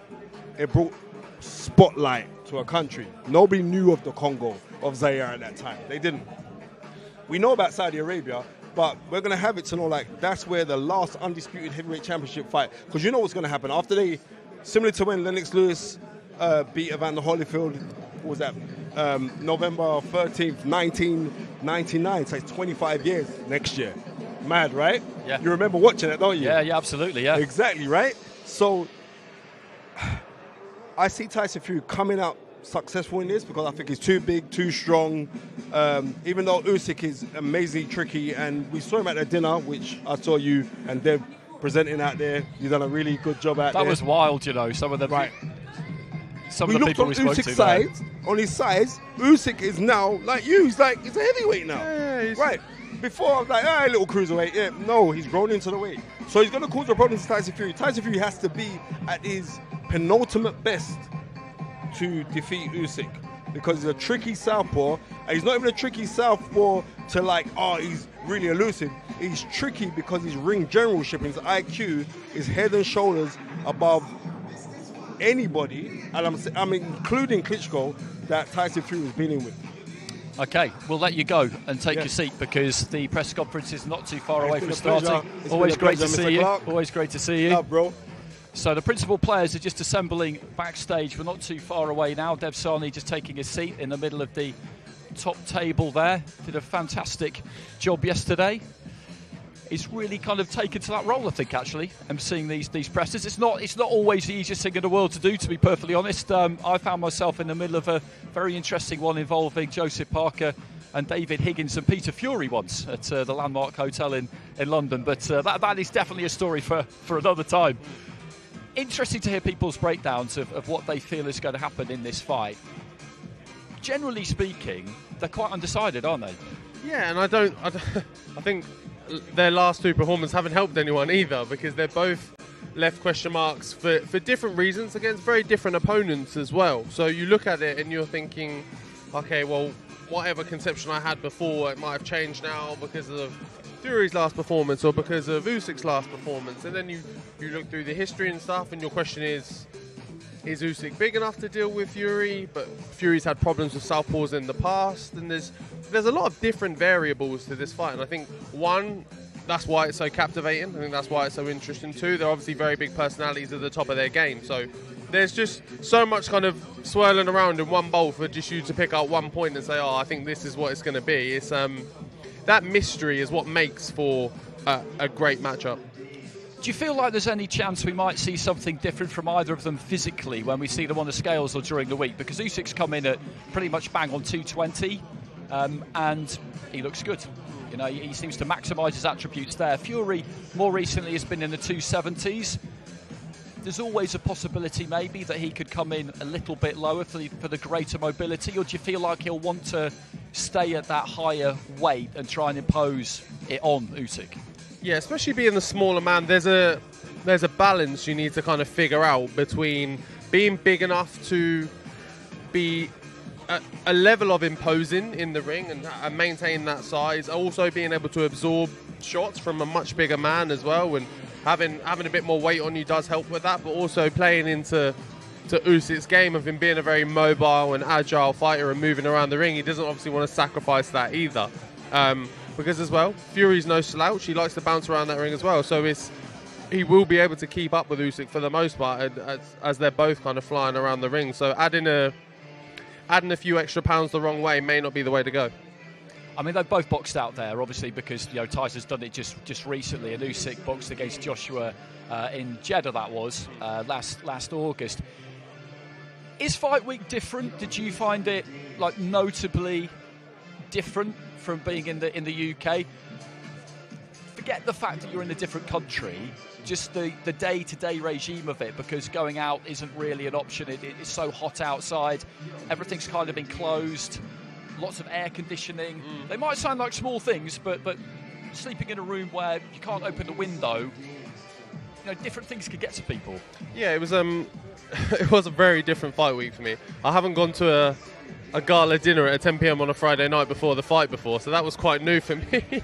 it brought spotlight to a country. Nobody knew of the Congo, of Zaire at that time. They didn't. We know about Saudi Arabia, but we're going to have it to know, like, that's where the last undisputed heavyweight championship fight, because you know what's going to happen. After they, similar to when Lennox Lewis beat Evander Holyfield, what was that, November 13th, 1999, so it's 25 years next year. Mad, right? Yeah. You remember watching it, don't you? Yeah, absolutely, yeah. Exactly, right? So I see Tyson Fury coming out successful in this because I think he's too big, too strong. Even though Usyk is amazingly tricky, and we saw him at the dinner, which I saw you and Deb presenting out there. You've done a really good job out there. That was wild, you know. Some of the people we spoke to. Sides, on his size, Usyk is now like you. He's a heavyweight now. Yeah, right. Before I was like, little cruiserweight. Yeah, no, he's grown into the weight. So he's going to cause a problem to Tyson Fury. Tyson Fury has to be at his penultimate best to defeat Usyk because he's a tricky southpaw. And he's not even a tricky southpaw to he's really elusive. He's tricky because his ring generalship, his IQ is head and shoulders above anybody, and I'm including Klitschko, that Tyson Fury was dealing with. Okay, we'll let you go and take your seat because the press conference is not too far away from starting. Always great to see you. Always great to see you. Love, bro. So the principal players are just assembling backstage. We're not too far away now. Dev Sani just taking a seat in the middle of the top table there. Did a fantastic job yesterday. He's really kind of taken to that role, I think, actually, and seeing these presses. It's not always the easiest thing in the world to do, to be perfectly honest. I found myself in the middle of a very interesting one involving Joseph Parker and David Higgins and Peter Fury once at the Landmark Hotel in London. But that is definitely a story for another time. Interesting to hear people's breakdowns of what they feel is going to happen in this fight. Generally speaking, they're quite undecided, aren't they? Yeah, and I think their last two performances haven't helped anyone either because they're both left question marks for different reasons against very different opponents as well. So you look at it and you're thinking, okay, well, whatever conception I had before, it might have changed now because of Fury's last performance or because of Usyk's last performance. And then you look through the history and stuff, and your question is Usyk big enough to deal with Fury? But Fury's had problems with southpaws in the past, and there's a lot of different variables to this fight. And I think, one, that's why it's so captivating. I think that's why it's so interesting too. They're obviously very big personalities at the top of their game. So there's just so much kind of swirling around in one bowl for just you to pick out one point and say, oh, I think this is what it's going to be. It's that mystery is what makes for a great matchup. Do you feel like there's any chance we might see something different from either of them physically when we see them on the scales or during the week? Because Usyk's come in at pretty much bang on 220, and he looks good. You know, he seems to maximise his attributes there. Fury, more recently, has been in the 270s. There's always a possibility, maybe, that he could come in a little bit lower for the greater mobility, or do you feel like he'll want to stay at that higher weight and try and impose it on Usyk? Yeah, especially being the smaller man, there's a balance you need to kind of figure out between being big enough to be a level of imposing in the ring and maintain that size, also being able to absorb shots from a much bigger man as well, and having a bit more weight on you does help with that, but also playing into Usyk's game of him being a very mobile and agile fighter and moving around the ring. He doesn't obviously want to sacrifice that either. Because as well, Fury's no slouch. He likes to bounce around that ring as well. So he will be able to keep up with Usyk for the most part as they're both kind of flying around the ring. So adding a few extra pounds the wrong way may not be the way to go. I mean, they've both boxed out there, obviously, because Tyson's done it just recently, and Usyk boxed against Joshua in Jeddah. That was last August. Is fight week different? Did you find it like notably different from being in the UK? Forget the fact that you're in a different country, just the day-to-day regime of it, because going out isn't really an option. It's so hot outside, everything's kind of enclosed, lots of air conditioning. They might sound like small things, but sleeping in a room where you can't open the window, different things could get to people. Yeah, it was it was a very different fight week for me. I haven't gone to a gala dinner at 10 p.m. on a Friday night before the fight before, so that was quite new for me.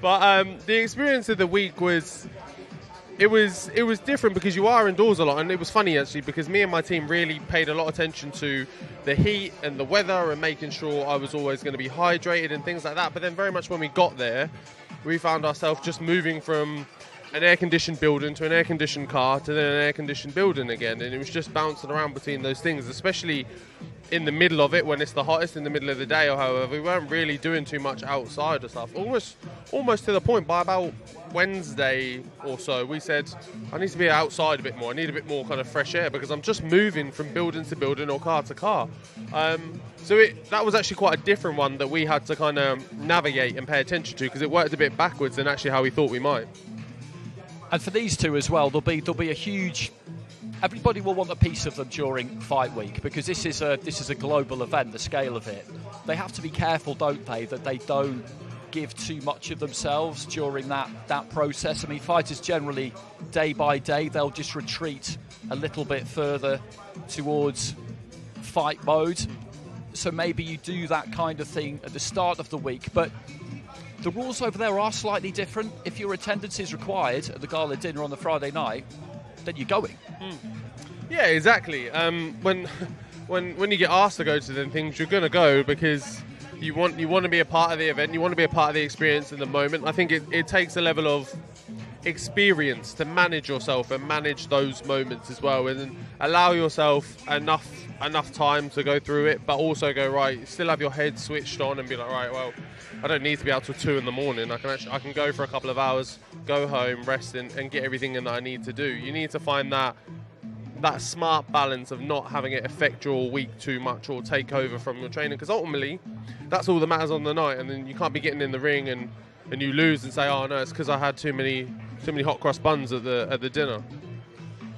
But the experience of the week was different because you are indoors a lot, and it was funny actually because me and my team really paid a lot of attention to the heat and the weather and making sure I was always going to be hydrated and things like that. But then very much when we got there, we found ourselves just moving from an air-conditioned building to an air-conditioned car to then an air-conditioned building again, and it was just bouncing around between those things, especially in the middle of it when it's the hottest in the middle of the day. Or however, we weren't really doing too much outside of stuff. Almost to the point by about Wednesday or so, we said I need to be outside a bit more. I need a bit more kind of fresh air because I'm just moving from building to building or car to car. So that was actually quite a different one that we had to kind of navigate and pay attention to because it worked a bit backwards than actually how we thought we might. And for these two as well, there'll be a huge. Everybody will want a piece of them during fight week because this is a global event. The scale of it, they have to be careful, don't they, that they don't give too much of themselves during that process. I mean, fighters generally, day by day, they'll just retreat a little bit further towards fight mode. So maybe you do that kind of thing at the start of the week, but the rules over there are slightly different. If your attendance is required at the gala dinner on the Friday night, then you're going. Yeah, exactly. When you get asked to go to them things, you're going to go because you want to be a part of the event. You want to be a part of the experience in the moment. I think it takes a level of experience to manage yourself and manage those moments as well, and allow yourself enough time to go through it, but also go right. Still have your head switched on and be like, right, well, I don't need to be out till 2 a.m. I can go for a couple of hours, go home, rest, and get everything in that I need to do. You need to find that smart balance of not having it affect your week too much or take over from your training, because ultimately that's all that matters on the night. And then you can't be getting in the ring and you lose and say, oh no, it's because I had too many hot cross buns at the dinner.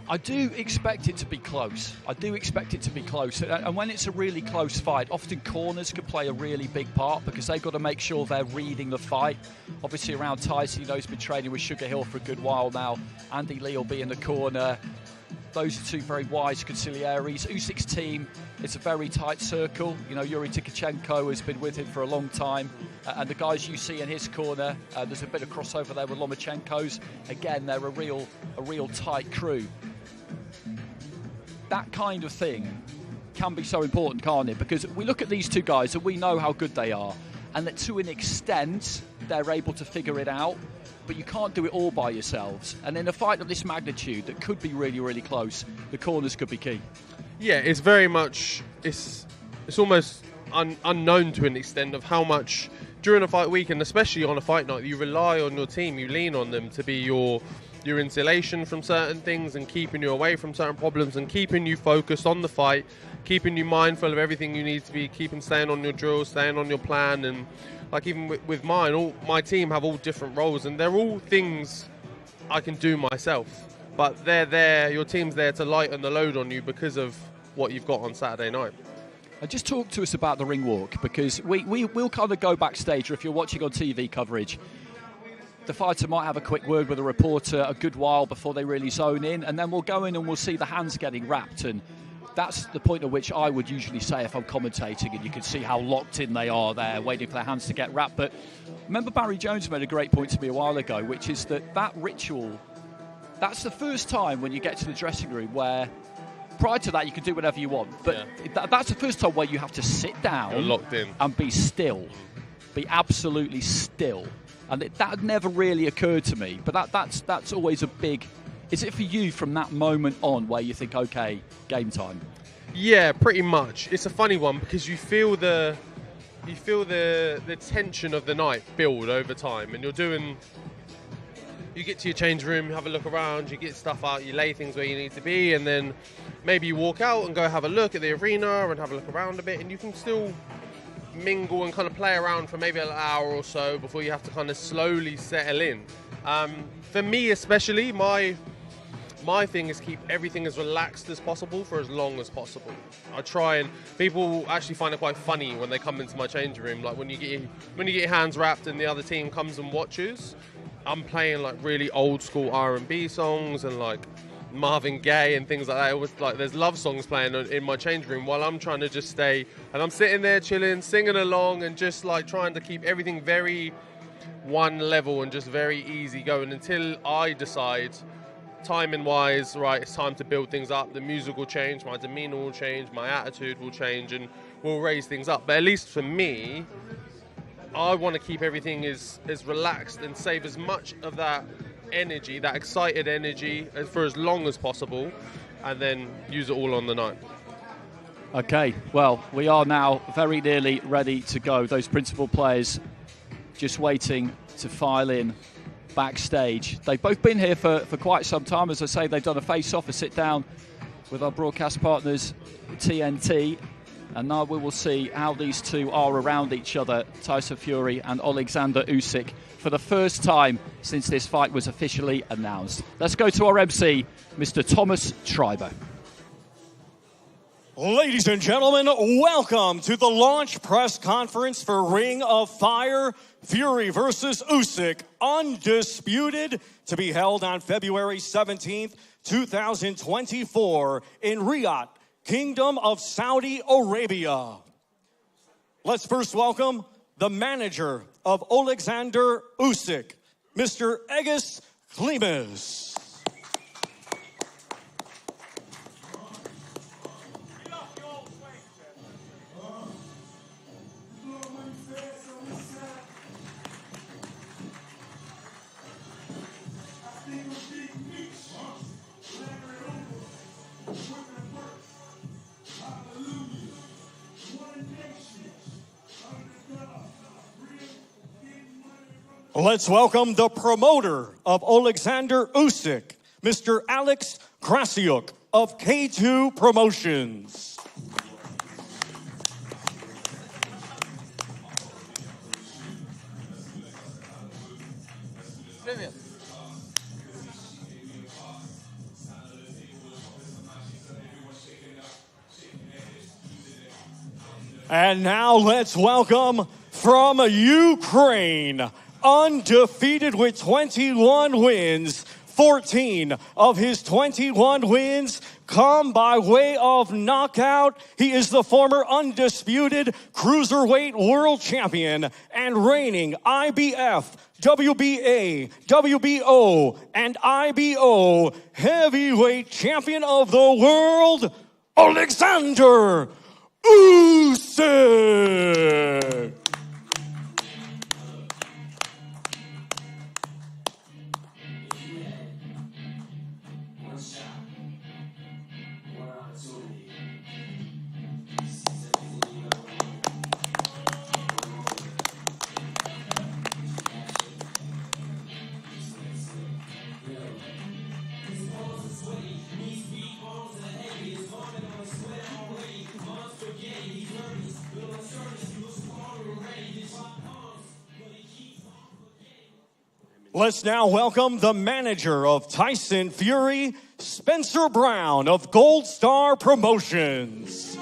I do expect it to be close. I do expect it to be close. And when it's a really close fight, often corners can play a really big part because they've got to make sure they're reading the fight. Obviously around Tyson, he's been training with Sugar Hill for a good while now. Andy Lee will be in the corner. Those are two very wise consiglieres. Usyk's team, it's a very tight circle. Yuri Tkachenko has been with him for a long time. And the guys you see in his corner, there's a bit of crossover there with Lomachenko's. Again, they're a real tight crew. That kind of thing can be so important, can't it? Because we look at these two guys and we know how good they are. And that to an extent, they're able to figure it out. But you can't do it all by yourselves. And in a fight of this magnitude that could be really, really close, the corners could be key. Yeah, it's very much, it's almost unknown to an extent of how much during a fight week, and especially on a fight night, you rely on your team, you lean on them to be your insulation from certain things and keeping you away from certain problems and keeping you focused on the fight, keeping you mindful of everything you need to be, staying on your drills, staying on your plan. And like even with mine, all my team have all different roles and they're all things I can do myself, but they're there, your team's there to lighten the load on you because of what you've got on Saturday night. And just talk to us about the ring walk, because we'll kind of go backstage, or if you're watching on TV coverage, the fighter might have a quick word with a reporter a good while before they really zone in, and then we'll go in and we'll see the hands getting wrapped. And that's the point at which I would usually say if I'm commentating, and you can see how locked in they are there, waiting for their hands to get wrapped. But remember, Barry Jones made a great point to me a while ago, which is that ritual, that's the first time when you get to the dressing room where prior to that you can do whatever you want. But that's the first time where you have to sit down. You're locked in. And be still. Be absolutely still. And that never really occurred to me. But that's always a big... Is it for you from that moment on where you think, okay, game time? Yeah, pretty much. It's a funny one because you feel the tension of the night build over time, and you get to your change room, have a look around, you get stuff out, you lay things where you need to be, and then maybe you walk out and go have a look at the arena and have a look around a bit, and you can still mingle and kind of play around for maybe an hour or so before you have to kind of slowly settle in. For me especially, my thing is keep everything as relaxed as possible for as long as possible. I try, and people actually find it quite funny when they come into my change room, like when you get your hands wrapped and the other team comes and watches, I'm playing like really old school R&B songs and like Marvin Gaye and things like that. It was like there's love songs playing in my change room while I'm trying to just stay, and I'm sitting there chilling, singing along, and just like trying to keep everything very one level and just very easy going until I decide, timing wise, right, it's time to build things up. The music will change, my demeanor will change, my attitude will change, and we'll raise things up. But at least for me, I want to keep everything as relaxed and save as much of that energy, that excited energy, for as long as possible, and then use it all on the night. Okay, well, we are now very nearly ready to go. Those principal players just waiting to file in backstage. They've both been here for quite some time. As I say, they've done a face-off, a sit-down with our broadcast partners, TNT. And now we will see how these two are around each other, Tyson Fury and Oleksandr Usyk, for the first time since this fight was officially announced. Let's go to our MC, Mr. Thomas Schreiber. Ladies and gentlemen, welcome to the launch press conference for Ring of Fire, Fury versus Usyk, undisputed, to be held on February 17th, 2024 in Riyadh, Kingdom of Saudi Arabia. Let's first welcome the manager of Oleksandr Usyk, Mr. Egis Klimas. Let's welcome the promoter of Oleksandr Usyk, Mr. Alex Krasiuk of K2 Promotions. And now let's welcome from Ukraine, undefeated with 21 wins. 14 of his 21 wins come by way of knockout. He is the former undisputed cruiserweight world champion and reigning IBF, WBA, WBO, and IBO heavyweight champion of the world, Oleksandr Usyk. Let's now welcome the manager of Tyson Fury, Spencer Brown of Gold Star Promotions.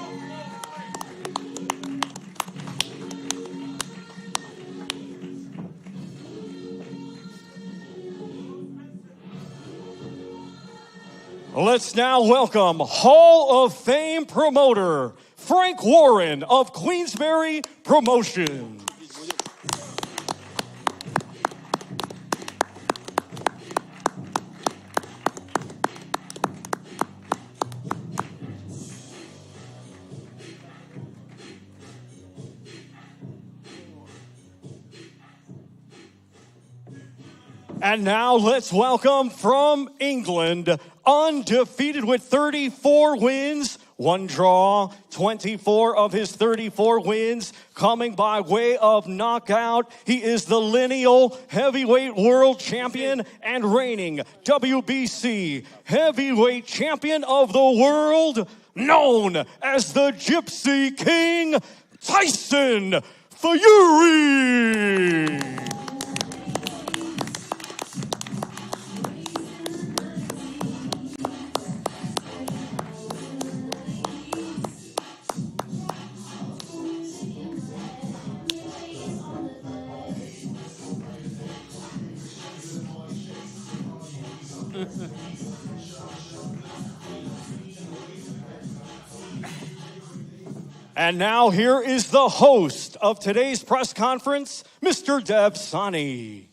Let's now welcome Hall of Fame promoter, Frank Warren of Queensberry Promotions. And now let's welcome from England, undefeated with 34 wins, 1 draw, 24 of his 34 wins coming by way of knockout. He is the lineal heavyweight world champion and reigning WBC heavyweight champion of the world, known as the Gypsy King, Tyson Fury. And now here is the host of today's press conference, Mr. Dev Sani.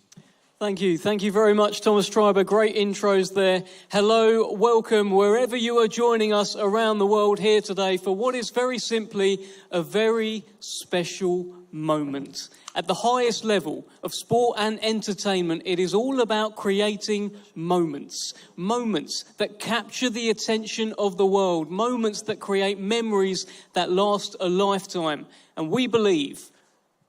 Thank you. Thank you very much, Thomas Treiber. Great intros there. Hello, welcome, wherever you are joining us around the world here today for what is very simply a very special moment. At the highest level of sport and entertainment, it is all about creating moments. Moments that capture the attention of the world. Moments that create memories that last a lifetime. And we believe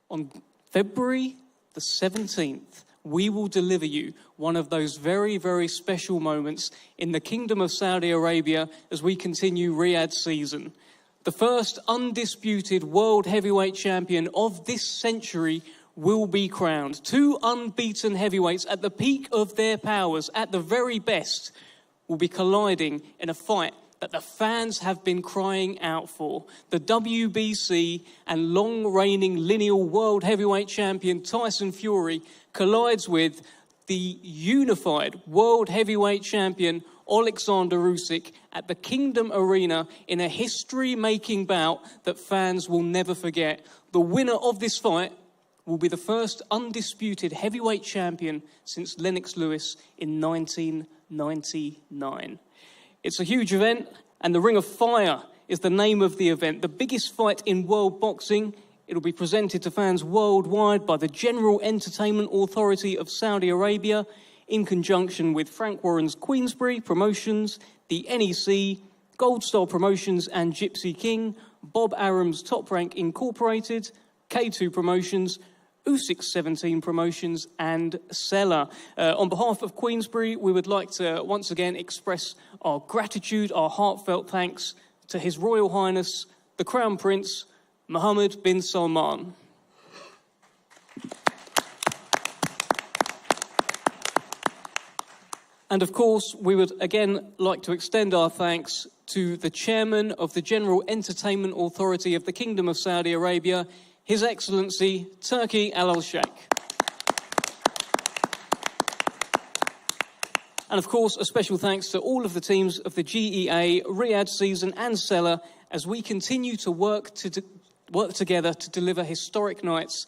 on February the 17th, we will deliver you one of those very, very special moments in the Kingdom of Saudi Arabia as we continue Riyadh season. The first undisputed world heavyweight champion of this century will be crowned. 2 unbeaten heavyweights at the peak of their powers, at the very best, will be colliding in a fight that the fans have been crying out for. The WBC and long-reigning lineal world heavyweight champion Tyson Fury collides with the unified world heavyweight champion Oleksandr Usyk at the Kingdom Arena in a history-making bout that fans will never forget. The winner of this fight will be the first undisputed heavyweight champion since Lennox Lewis in 1999. It's a huge event, and the Ring of Fire is the name of the event, the biggest fight in world boxing. It'll be presented to fans worldwide by the General Entertainment Authority of Saudi Arabia in conjunction with Frank Warren's Queensberry Promotions, the NEC, Gold Star Promotions and Gypsy King, Bob Arum's Top Rank Incorporated, K2 Promotions, Usyk 17 Promotions and Seller. On behalf of Queensberry, we would like to once again express our gratitude, our heartfelt thanks to His Royal Highness, the Crown Prince, Mohammed bin Salman. And of course, we would again like to extend our thanks to the chairman of the General Entertainment Authority of the Kingdom of Saudi Arabia, His Excellency Turki Al-Sheikh. And of course, a special thanks to all of the teams of the GEA, Riyadh Season and Seller as we continue to work together to deliver historic nights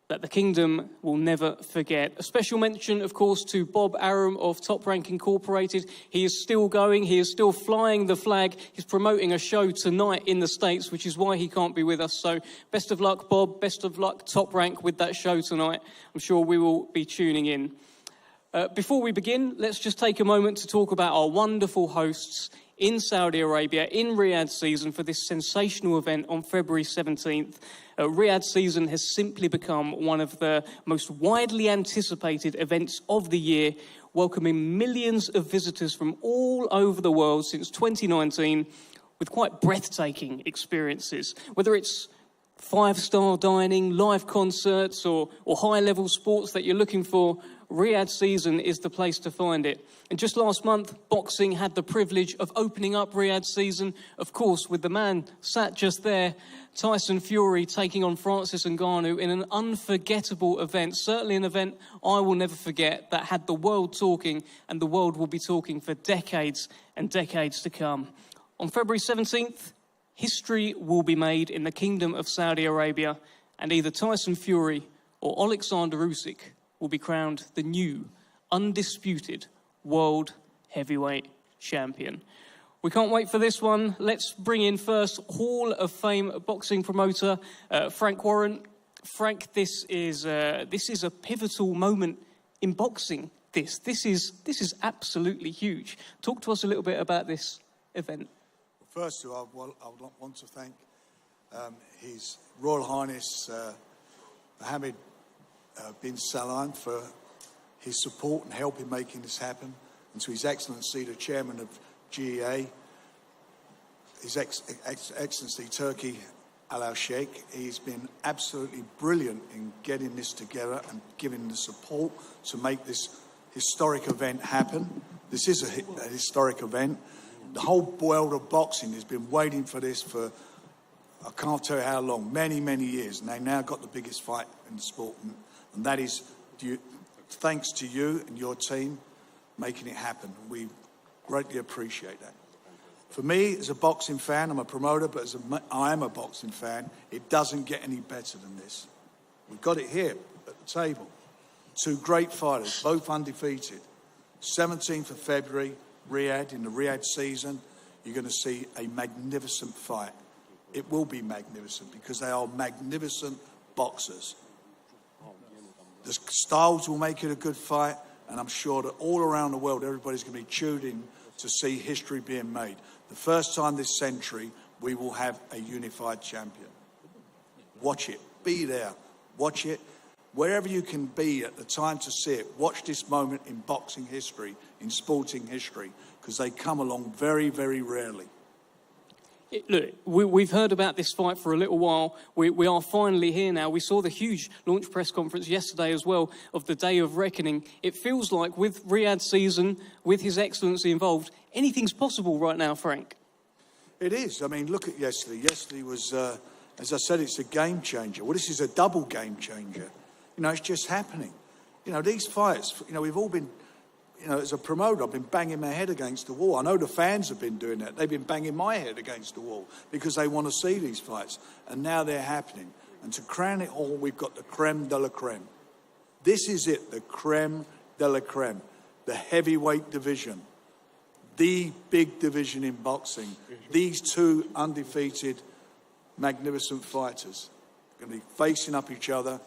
that the Kingdom will never forget. A special mention, of course, to Bob Arum of Top Rank Incorporated. He is still going. He is still flying the flag. He's promoting a show tonight in the States, which is why he can't be with us. So best of luck, Bob. Best of luck, Top Rank, with that show tonight. I'm sure we will be tuning in. Before we begin, let's just take a moment to talk about our wonderful hosts in Saudi Arabia, in Riyadh Season, for this sensational event on February 17th. Riyadh Season has simply become one of the most widely anticipated events of the year, welcoming millions of visitors from all over the world since 2019, with quite breathtaking experiences. Whether it's five-star dining, live concerts, or high-level sports that you're looking for, Riyadh Season is the place to find it. And just last month, boxing had the privilege of opening up Riyadh Season, of course, with the man sat just there, Tyson Fury, taking on Francis Ngannou in an unforgettable event, certainly an event I will never forget, that had the world talking, and the world will be talking for decades and decades to come. On February 17th, history will be made in the Kingdom of Saudi Arabia, and either Tyson Fury or Oleksandr Usyk will be crowned the new, undisputed world heavyweight champion. We can't wait for this one. Let's bring in first Hall of Fame boxing promoter Frank Warren. Frank, this is a pivotal moment in boxing. This is absolutely huge. Talk to us a little bit about this event. First of all, I would want to thank His Royal Highness Mohammed bin Salman for his support and help in making this happen, and to His Excellency, the Chairman of GEA, His Excellency Turki Al-Sheikh. He's been absolutely brilliant in getting this together and giving the support to make this historic event happen. This is a historic event. The whole world of boxing has been waiting for this for, I can't tell you how long, many, many years, and they now got the biggest fight in the sport, and that is thanks to you and your team making it happen. We greatly appreciate that. For me, as a boxing fan, I'm a promoter, but I am a boxing fan, it doesn't get any better than this. We've got it here at the table. Two great fighters, both undefeated. 17th of February, Riyadh, in the Riyadh Season, you're going to see a magnificent fight. It will be magnificent because they are magnificent boxers. The styles will make it a good fight, and I'm sure that all around the world, everybody's going to be tuned in to see history being made. The first time this century, we will have a unified champion. Watch it. Be there. Watch it. Wherever you can be at the time to see it, watch this moment in boxing history, in sporting history, because they come along very, very rarely. Look, we've heard about this fight for a little while. We are finally here now. We saw the huge launch press conference yesterday as well of the Day of Reckoning. It feels like with Riyadh Season, with His Excellency involved, anything's possible right now, Frank. It is. I mean, look at yesterday. Yesterday was, as I said, it's a game changer. Well, this is a double game changer. You know, it's just happening. You know, these fights, you know, we've all been, you know, as a promoter, I've been banging my head against the wall. I know the fans have been doing that. They've been banging my head against the wall because they want to see these fights. And now they're happening. And to crown it all, we've got the creme de la creme. This is it, the creme de la creme, the heavyweight division, the big division in boxing. These two undefeated, magnificent fighters are going to be facing up each other,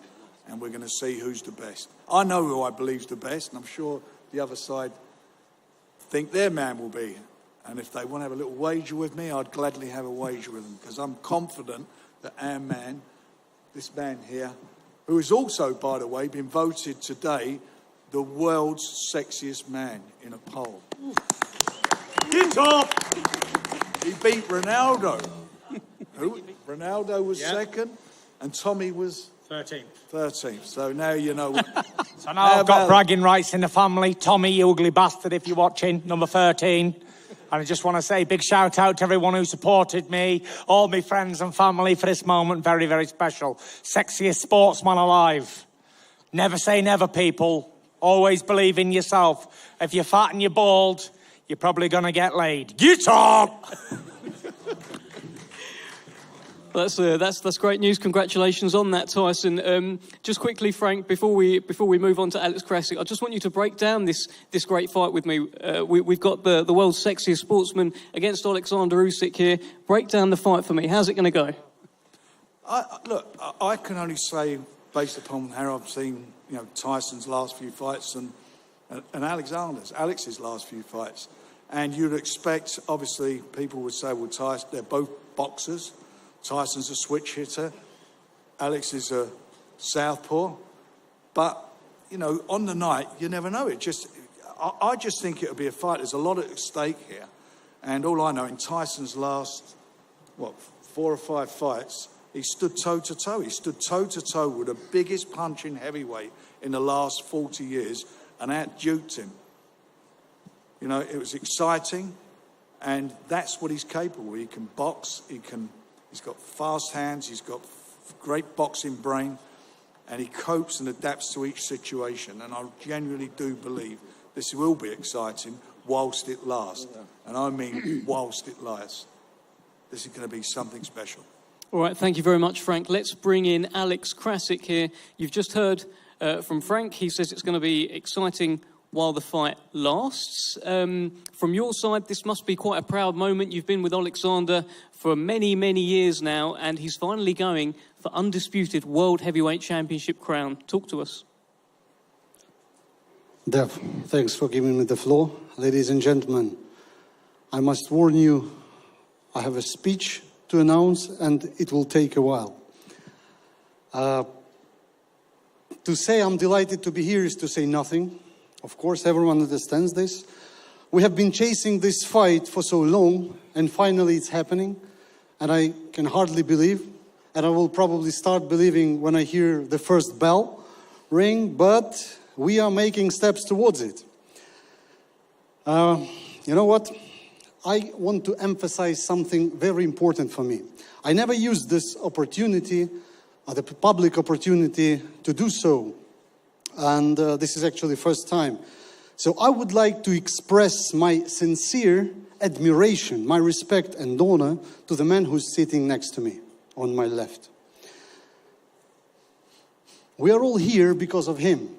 and we're going to see who's the best. I know who I believe's the best, and I'm sure the other side think their man will be. And if they want to have a little wager with me, I'd gladly have a wager with them, because I'm confident that our man, this man here, who has also, by the way, been voted today the world's sexiest man in a poll. Get off! He beat Ronaldo. Who? Ronaldo was second, and Tommy was 13th. So now you know. So now I've got bragging rights in the family. Tommy, you ugly bastard, if you're watching, number 13. And I just want to say big shout out to everyone who supported me, all my friends and family for this moment. Very, very special. Sexiest sportsman alive. Never say never, people. Always believe in yourself. If you're fat and you're bald, you're probably going to get laid. Get up! That's great news. Congratulations on that, Tyson. Just quickly, Frank, before we move on to Alex Krasik, I just want you to break down this great fight with me. We've got the world's sexiest sportsman against Oleksandr Usyk here. Break down the fight for me. How's it going to go? Look, I can only say, based upon how I've seen, Tyson's last few fights and Alex's last few fights, and you'd expect, obviously, people would say, well, Tyson, they're both boxers. Tyson's a switch hitter. Alex is a southpaw. But, on the night, you never know. I just think it'll be a fight. There's a lot at stake here. And all I know, in Tyson's last, 4 or 5 fights, he stood toe-to-toe. He stood toe-to-toe with the biggest punching heavyweight in the last 40 years and out-duked him. It was exciting, and that's what he's capable of. He can box, he's got fast hands, he's got great boxing brain, and he copes and adapts to each situation. And I genuinely do believe this will be exciting whilst it lasts. And I mean whilst it lasts. This is going to be something special. All right, thank you very much, Frank. Let's bring in Alex Krasik here. You've just heard from Frank. He says it's going to be exciting while the fight lasts. From your side, this must be quite a proud moment. You've been with Oleksandr for many, many years now, and he's finally going for undisputed World Heavyweight Championship crown. Talk to us. Dev, thanks for giving me the floor. Ladies and gentlemen, I must warn you, I have a speech to announce, and it will take a while. To say I'm delighted to be here is to say nothing. Of course, everyone understands this. We have been chasing this fight for so long, and finally it's happening. And I can hardly believe, and I will probably start believing when I hear the first bell ring, but we are making steps towards it. You know what? I want to emphasize something very important for me. I never used this opportunity, the public opportunity, to do so. And this is actually the first time. So I would like to express my sincere admiration, my respect and honor to the man who's sitting next to me on my left. We are all here because of him.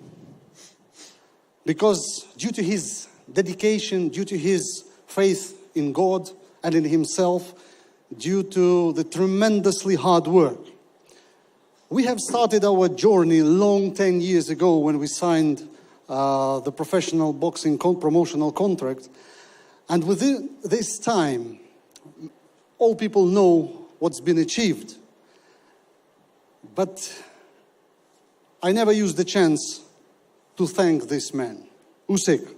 Because due to his dedication, due to his faith in God and in himself, due to the tremendously hard work. We have started our journey long 10 years ago when we signed the professional boxing promotional contract. And within this time, all people know what's been achieved. But I never used the chance to thank this man. Usyk,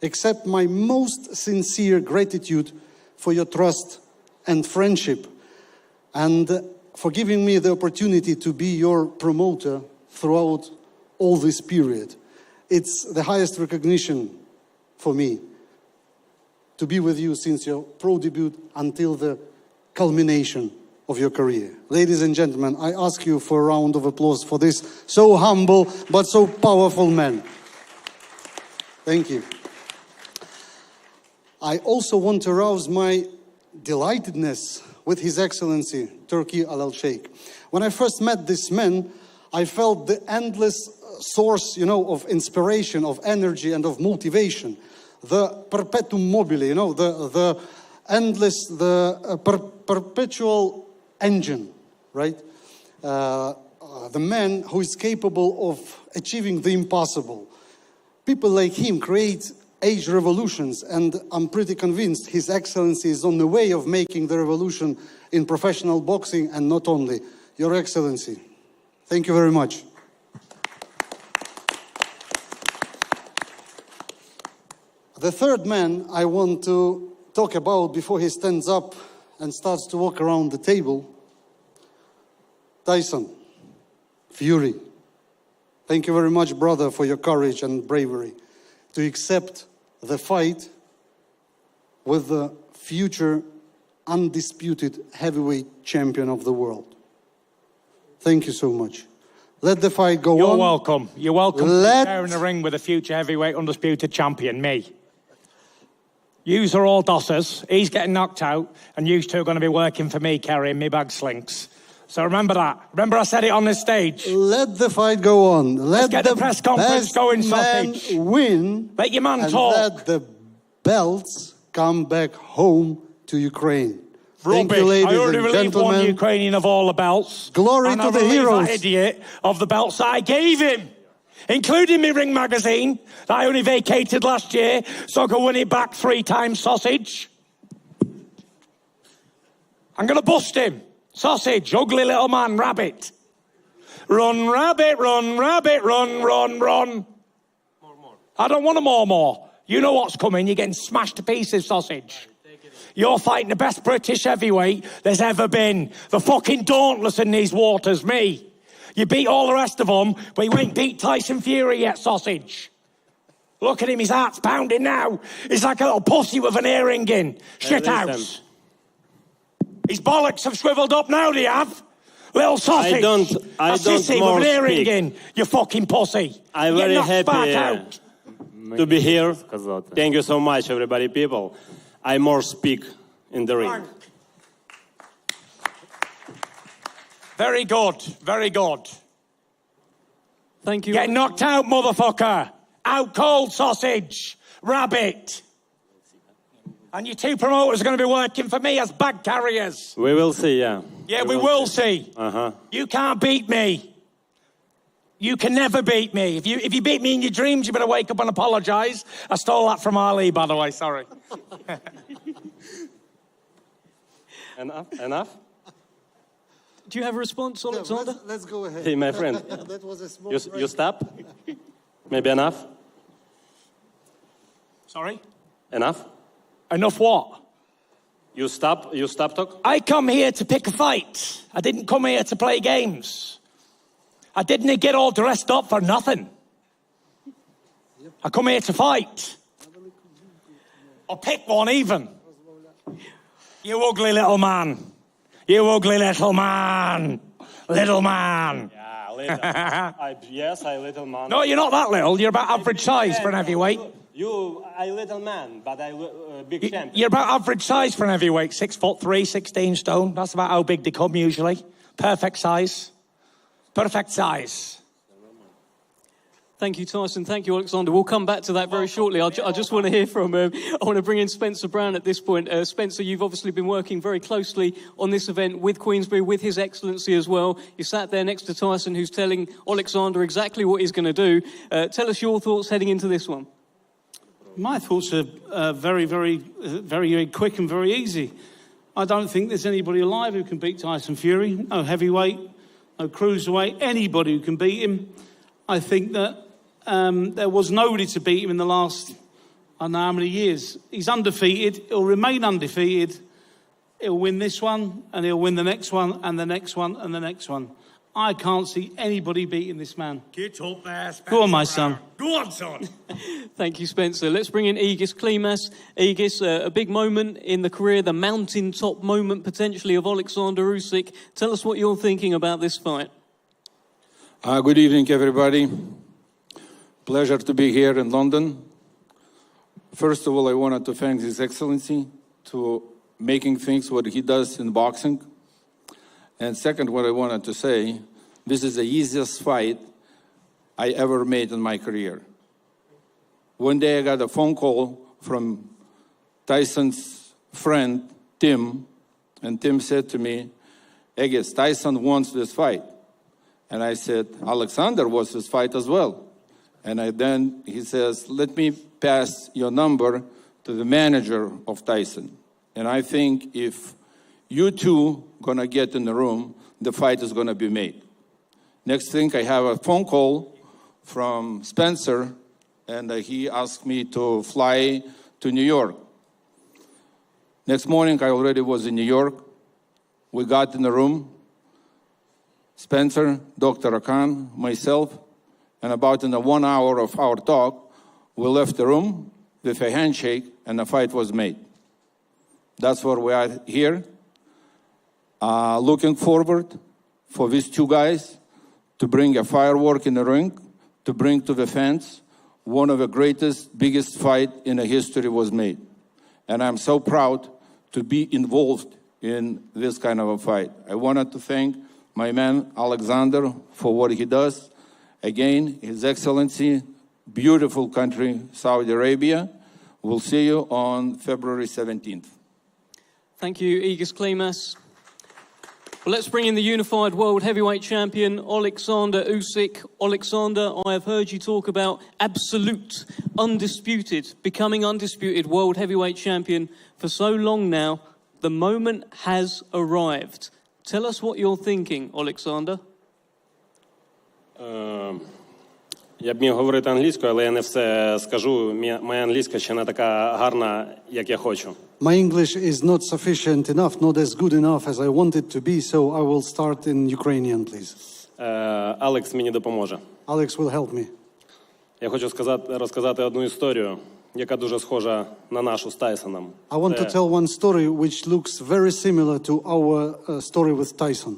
accept my most sincere gratitude for your trust and friendship, and for giving me the opportunity to be your promoter throughout all this period. It's the highest recognition for me to be with you since your pro debut until the culmination of your career. Ladies and gentlemen, I ask you for a round of applause for this so humble but so powerful man. Thank you. I also want to arouse my delightedness with His Excellency, Turki Al-Sheikh. When I first met this man, I felt the endless source, of inspiration, of energy, and of motivation. The perpetuum mobile, the endless, perpetual engine, right? The man who is capable of achieving the impossible. People like him create age revolutions, and I'm pretty convinced His Excellency is on the way of making the revolution in professional boxing, and not only. Your Excellency, thank you very much. The third man I want to talk about before he stands up and starts to walk around the table, Tyson Fury. Thank you very much, brother, for your courage and bravery to accept the fight with the future undisputed heavyweight champion of the world. Thank you so much. Let the fight go on. You're welcome. You're welcome to share in the ring with the future heavyweight undisputed champion, me. Yous are all dossers. He's getting knocked out, and you two are going to be working for me, carrying me bag slinks. So remember that. Remember I said it on this stage. Let the fight go on. Let's get the press conference going, sausage. Win. Let your man and talk. Let the belts come back home to Ukraine. Rubbish. Thank you, ladies I already and relieved gentlemen. one Ukrainian of all the belts. Glory and to I the relieved heroes. that idiot of the belts I gave him, including me Ring magazine that I only vacated last year so I could win it back 3 times, sausage. I'm going to bust him. Sausage, ugly little man, rabbit. Run, rabbit, run, rabbit, run, run, run. More. I don't want a more. You know what's coming. You're getting smashed to pieces, sausage. You're fighting the best British heavyweight there's ever been. The fucking dauntless in these waters, me. You beat all the rest of them, but you ain't beat Tyson Fury yet, sausage. Look at him, his heart's pounding now. He's like a little pussy with an earring in. Shit house. His bollocks have shriveled up now, they have. Little sausage. I don't sissy more with an earring speak. in, you fucking pussy. I'm Get very knocked back happy out. to be here. Thank you so much, everybody, people. I more speak in the ring. Very good, very good. Thank you. Get knocked out, motherfucker. Out cold, sausage. Rabbit. And you 2 promoters are going to be working for me as bag carriers. We will see, yeah. Yeah, we will see. Uh-huh. You can't beat me. You can never beat me. If you beat me in your dreams, you better wake up and apologise. I stole that from Ali, by the way, sorry. Enough? Do you have a response, Oleksandr? Let's go ahead. Hey, my friend. That was a small You stop? Maybe enough? Sorry? Enough? Enough what? You stop talk? I come here to pick a fight. I didn't come here to play games. I didn't get all dressed up for nothing. I come here to fight. Or pick one even. You ugly little man. You ugly little man. Little man. Yeah, little. Yes, I little man. No, you're not that little. You're about average size for an heavyweight. I little man, but I big champion. You're about average size for an heavyweight. 6'3", 16 stone. That's about how big they come usually. Perfect size. Perfect size. Thank you, Tyson. Thank you, Oleksandr. We'll come back to that very shortly. I just want to hear from I want to bring in Spencer Brown at this point. Spencer, you've obviously been working very closely on this event with Queensberry, with His Excellency as well. You sat there next to Tyson, who's telling Oleksandr exactly what he's going to do. Tell us your thoughts heading into this one. My thoughts are very, very, very quick and very easy. I don't think there's anybody alive who can beat Tyson Fury. No heavyweight, no cruiserweight, anybody who can beat him. I think that there was nobody to beat him in the last, I don't know how many years. He's undefeated. He'll remain undefeated. He'll win this one, and he'll win the next one, and the next one, and the next one. I can't see anybody beating this man. Get up there, Spencer. Go on, my son. Go on, son. Thank you, Spencer. Let's bring in Egis Klimas. Egis, a big moment in the career, the mountaintop moment potentially of Oleksandr Usyk. Tell us what you're thinking about this fight. Good evening, everybody. Pleasure to be here in London. First of all, I wanted to thank His Excellency to making things what he does in boxing. And second, what I wanted to say, this is the easiest fight I ever made in my career. One day I got a phone call from Tyson's friend, Tim, and Tim said to me, Egis, Tyson wants this fight. And I said, Oleksandr wants this fight as well. And then he says, let me pass your number to the manager of Tyson. And I think if you two gonna get in the room, the fight is gonna be made. Next thing, I have a phone call from Spencer, and he asked me to fly to New York. Next morning, I already was in New York. We got in the room, Spencer, Dr. Akan, myself, and about in the 1 hour of our talk, we left the room with a handshake, and the fight was made. That's why we are here. Looking forward for these two guys to bring a firework in the ring, to bring to the fans one of the greatest, biggest fight in the history was made. And I'm so proud to be involved in this kind of a fight. I wanted to thank my man, Oleksandr, for what he does. Again, His Excellency, beautiful country, Saudi Arabia. We'll see you on February 17th. Thank you, Igis Klimas. Well, let's bring in the unified world heavyweight champion, Oleksandr Usyk. Oleksandr, I have heard you talk about absolute, undisputed, becoming undisputed world heavyweight champion for so long now. The moment has arrived. Tell us what you're thinking, Oleksandr. Я б міг говорити англійською, але я не все скажу. Моя англійська ще не така гарна, як я хочу. My English is not sufficient enough, not as good enough as I want it to be, so I will start in Ukrainian, please. Алекс мені допоможе. Alex will help me. Я хочу розказати одну історію, яка дуже схожа на нашу з Тайсоном. I want to tell one story which looks very similar to our story with Tyson.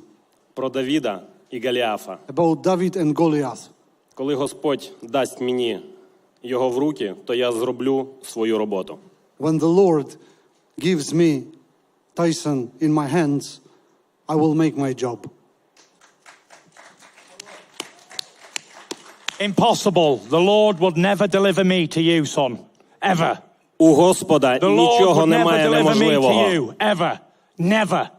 Про Давіда і Голіафа. About David and Goliath. Коли Господь дасть мені його в руки, то я зроблю свою роботу. When the Lord gives me Tyson in my hands, I will make my job. Impossible. The Lord would never deliver me to you, son. Ever. У Господа нічого немає неможливого. The Lord would never deliver me to you. Ever. Never.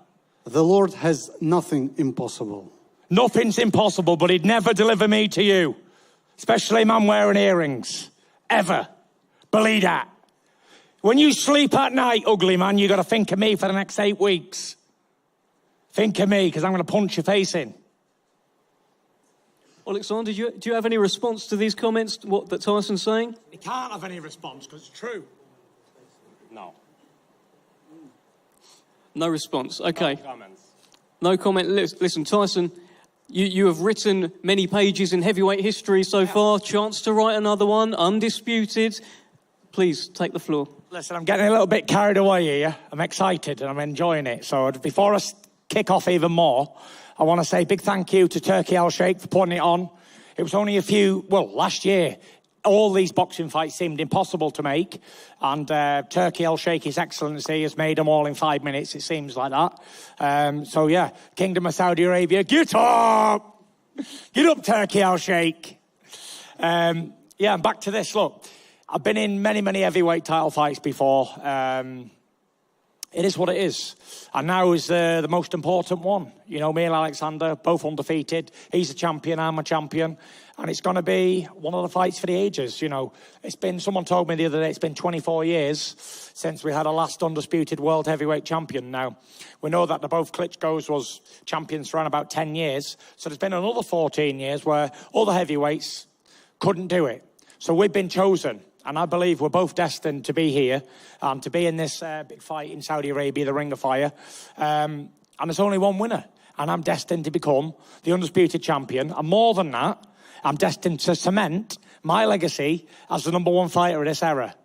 The Lord has nothing impossible. Nothing's impossible, but he'd never deliver me to you. Especially a man wearing earrings. Ever. Believe that. When you sleep at night, ugly man, you got to think of me for the next 8 weeks. Think of me, because I'm going to punch your face in. Oleksandr, do you have any response to these comments, what that Tyson's saying? He can't have any response, because it's true. No. No response. Okay. No comments. No comment. Listen, Tyson, you have written many pages in heavyweight history so far. Chance to write another one, undisputed. Please, take the floor. Listen, I'm getting a little bit carried away here. I'm excited and I'm enjoying it. So before I kick off even more, I want to say a big thank you to Turkey Al Sheikh for putting it on. It was only last year, all these boxing fights seemed impossible to make. And Turkey Al Sheikh, His Excellency, has made them all in 5 minutes, it seems like that. So yeah, Kingdom of Saudi Arabia, get up! Get up, Turkey Al Sheikh. Yeah, and back to this, look. I've been in many, many heavyweight title fights before. It is what it is. And now is the most important one. You know, me and Oleksandr, both undefeated. He's a champion, I'm a champion. And it's going to be one of the fights for the ages. You know, someone told me the other day, it's been 24 years since we had a last undisputed world heavyweight champion. Now, we know that the both Klitschko's was champions for around about 10 years. So there's been another 14 years where other heavyweights couldn't do it. So we've been chosen. And I believe we're both destined to be here and to be in this big fight in Saudi Arabia, the Ring of Fire. And there's only one winner. And I'm destined to become the undisputed champion. And more than that, I'm destined to cement my legacy as the #1 fighter of this era.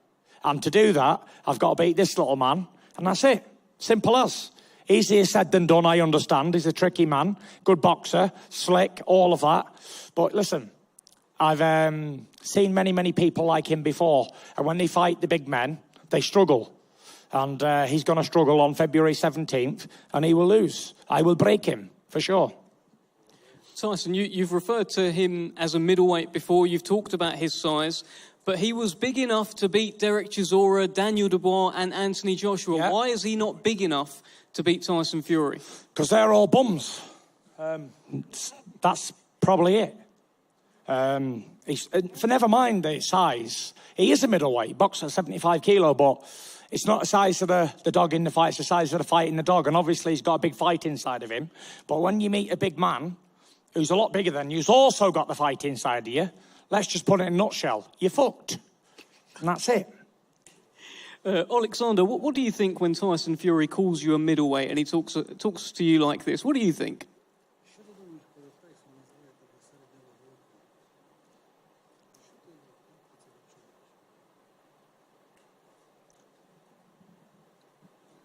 And to do that, I've got to beat this little man. And that's it. Simple as. Easier said than done, I understand. He's a tricky man. Good boxer. Slick. All of that. But listen, I've seen many, many people like him before. And when they fight the big men, they struggle. And he's going to struggle on February 17th. And he will lose. I will break him, for sure. Tyson, you've referred to him as a middleweight before. You've talked about his size. But he was big enough to beat Derek Chisora, Daniel Dubois and Anthony Joshua. Yeah. Why is he not big enough to beat Tyson Fury? Because they're all bums. That's probably it. For never mind the size, he is a middleweight, boxer at 75 kilo, but it's not the size of the dog in the fight, it's the size of the fight in the dog. And obviously he's got a big fight inside of him. But when you meet a big man who's a lot bigger than you, who's also got the fight inside of you, let's just put it in a nutshell, you're fucked. And that's it. Oleksandr, what do you think when Tyson Fury calls you a middleweight and he talks to you like this? What do you think?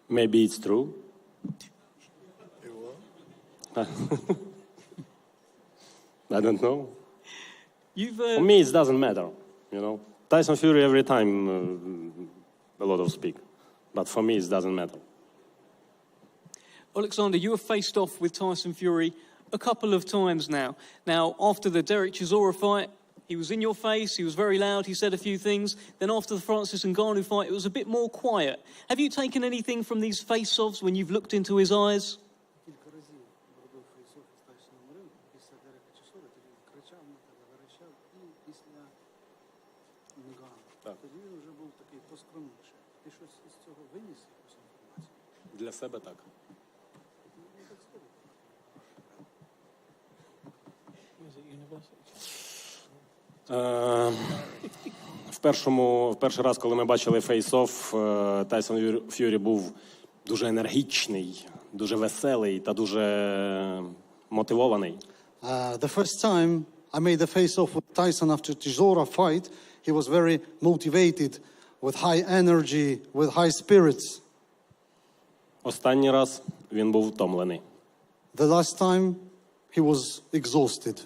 Maybe it's true. I don't know. For me, it doesn't matter. You know, Tyson Fury every time a lot of speak, but for me, it doesn't matter. Oleksandr, you have faced off with Tyson Fury a couple of times now. Now, after the Derek Chisora fight, he was in your face, he was very loud, he said a few things. Then after the Francis Ngannou fight, it was a bit more quiet. Have you taken anything from these face-offs when you've looked into his eyes? Для себе так. В перший раз, коли ми бачили фейс-офф, Тайсон Ф'юрі був дуже енергічний, дуже веселий та дуже мотивований. The first time I made a face-off with Tyson after Chisora fight, he was very motivated, with high energy, with high spirits. Останній раз він був втомлений. The last time he was exhausted.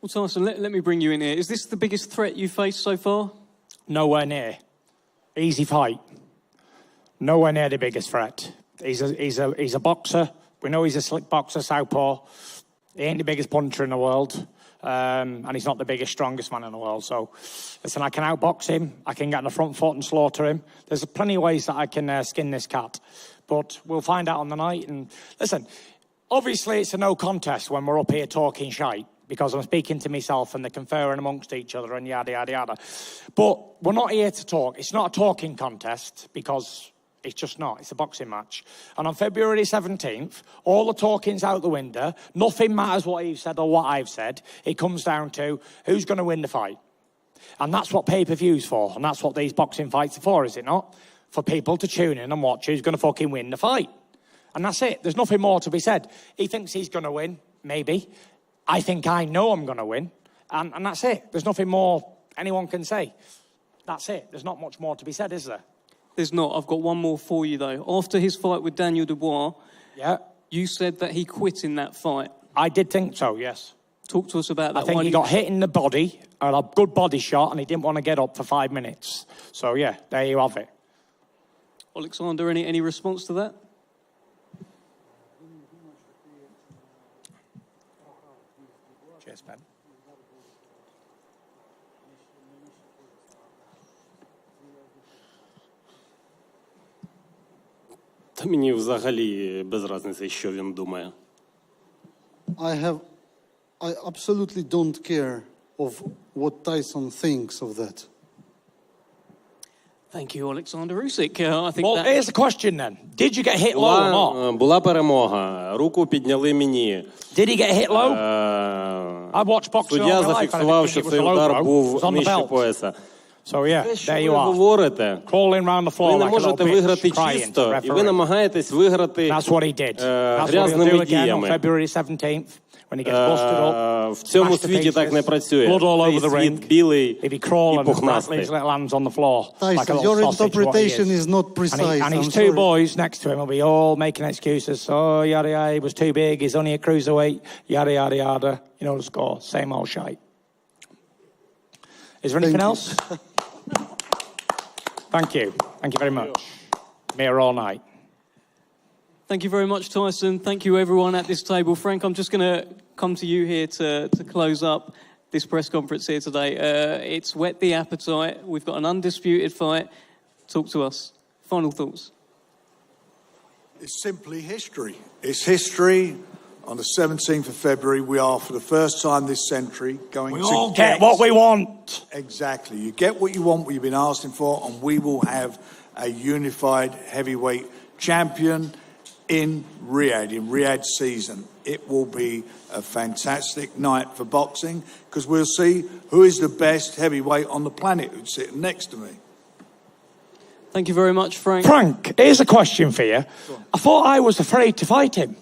Well, Tyson, let me bring you in here. Is this the biggest threat you've faced so far? Nowhere near. Easy fight. Nowhere near the biggest threat. He's a boxer. We know he's a slick boxer, southpaw. He ain't the biggest puncher in the world. And he's not the biggest, strongest man in the world. So, listen, I can outbox him. I can get on the front foot and slaughter him. There's plenty of ways that I can skin this cat. But we'll find out on the night. And listen, obviously it's a no contest when we're up here talking shite, because I'm speaking to myself and they're conferring amongst each other and yada, yada, yada. But we're not here to talk. It's not a talking contest, because it's just not. It's a boxing match. And on February 17th, all the talking's out the window. Nothing matters what you've said or what I've said. It comes down to who's going to win the fight. And that's what pay-per-view's for. And that's what these boxing fights are for, is it not? For people to tune in and watch who's going to fucking win the fight. And that's it. There's nothing more to be said. He thinks he's going to win, maybe. I think I know I'm going to win. And that's it. There's nothing more anyone can say. That's it. There's not much more to be said, is there? There's not. I've got one more for you, though. After his fight with Daniel Dubois, you said that he quit in that fight. I did think so, yes. Talk to us about that. I think he got hit in the body, a good body shot, and he didn't want to get up for 5 minutes. So, yeah, there you have it. Oleksandr, any response to that? Cheers, Ben. Та мені взагалі без різниці, що він думає. I absolutely don't care of what Tyson thinks of that. Thank you, Oleksandr Usyk. I think well, here's the question then. Did you get hit low or not? Була перемога. Руку підняли мені. Did he get hit low? I watched boxing all my life. Суддя зафіксував, що цей удар був нижче пояса. So yeah, there you are. Crawling around the floor ви не like можете виграти чисто, і ви намагаєтесь виграти грязними діями. В цьому світі так не працює. Цей світ білий і пухнастий. Tyson, your interpretation is not precise. And his two boys next to him will be all making excuses. Oh, yada, yada, he was too big, he's only a cruiserweight, yada, yada, yada. You know the score, same old shite. Is there anything else? Thank you. Thank you very much. I'm here all night. Thank you very much, Tyson. Thank you, everyone at this table. Frank, I'm just going to come to you here to close up this press conference here today. It's whet the appetite. We've got an undisputed fight. Talk to us. Final thoughts. It's simply history. It's history. On the 17th of February, we are, for the first time this century, going to all get what we want. Exactly. You get what you want, what you've been asking for, and we will have a unified heavyweight champion in Riyadh season. It will be a fantastic night for boxing, because we'll see who is the best heavyweight on the planet who's sitting next to me. Thank you very much, Frank. Frank, here's a question for you. I thought I was afraid to fight him.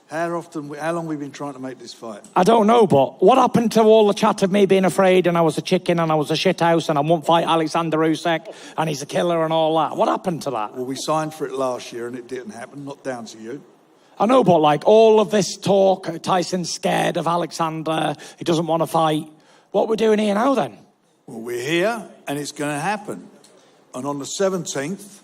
How long have we been trying to make this fight? I don't know, but what happened to all the chat of me being afraid and I was a chicken and I was a shithouse and I won't fight Oleksandr Usyk and he's a killer and all that? What happened to that? Well, we signed for it last year and it didn't happen, not down to you. I know, but like all of this talk, Tyson's scared of Oleksandr, he doesn't want to fight. What we're doing here now then? Well, we're here and it's going to happen. And on the 17th,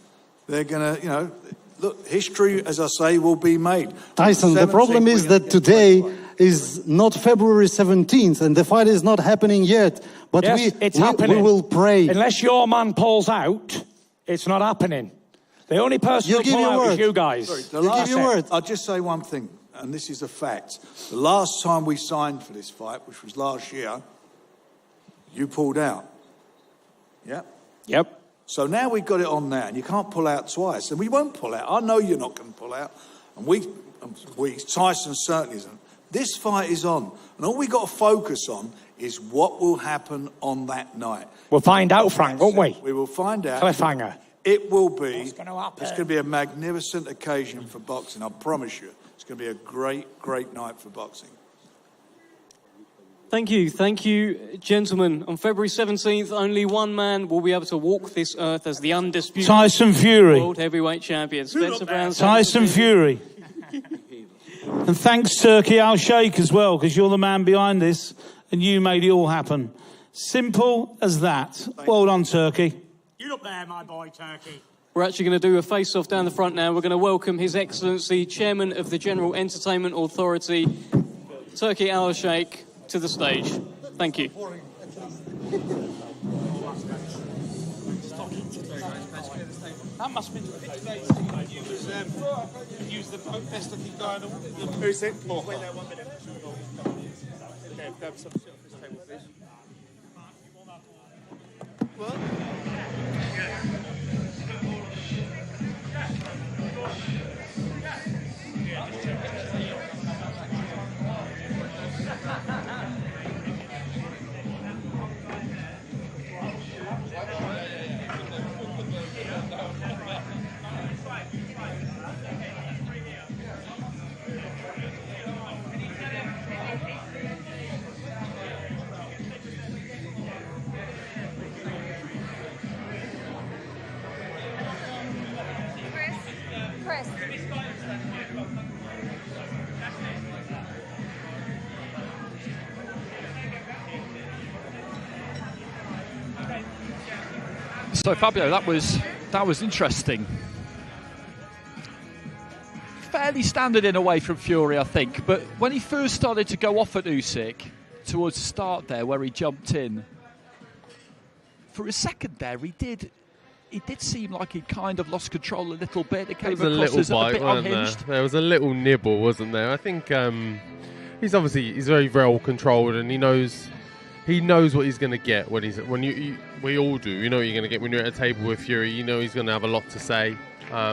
they're going to, look, history, as I say, will be made. Tyson, the problem is that today is not February 17th and the fight is not happening yet. But yes, we will pray. Unless your man pulls out, it's not happening. The only person who pull out is you guys. Sorry, you give your word. I'll just say one thing, and this is a fact. The last time we signed for this fight, which was last year, you pulled out. Yeah? Yep. So now we've got it on now, and you can't pull out twice, and we won't pull out. I know you're not going to pull out, and Tyson certainly isn't. This fight is on, and all we got to focus on is what will happen on that night. We'll find out, Frank, won't we? We will find out. Cliffhanger. It will be. What's going to happen? It's going to be a magnificent occasion for boxing. I promise you, it's going to be a great, great night for boxing. Thank you, gentlemen. On February 17th, only one man will be able to walk this earth as the undisputed Tyson Fury, world heavyweight champion. Spencer Brown. Tyson Fury. And thanks, Turkey Al-Sheikh, as well, because you're the man behind this, and you made it all happen. Simple as that. Well done, Turkey. You up there, my boy, Turkey. We're actually going to do a face-off down the front now. We're going to welcome His Excellency, Chairman of the General Entertainment Authority, Turkey Al-Sheikh, to the stage. Thank you. That must have been the use the best looking guy in the world. Who's it? Wait there 1 minute. Okay, grab some shit off this table, please. What? So Fabio, that was interesting. Fairly standard in a way from Fury, I think. But when he first started to go off at Usyk towards the start there, where he jumped in, for a second there, he did seem like he kind of lost control a little bit. It came across as a bit unhinged. There was a little nibble, wasn't there? I think he's very well controlled, and he knows what he's going to get we all do. You know what you're going to get when you're at a table with Fury. You know he's going to have a lot to say.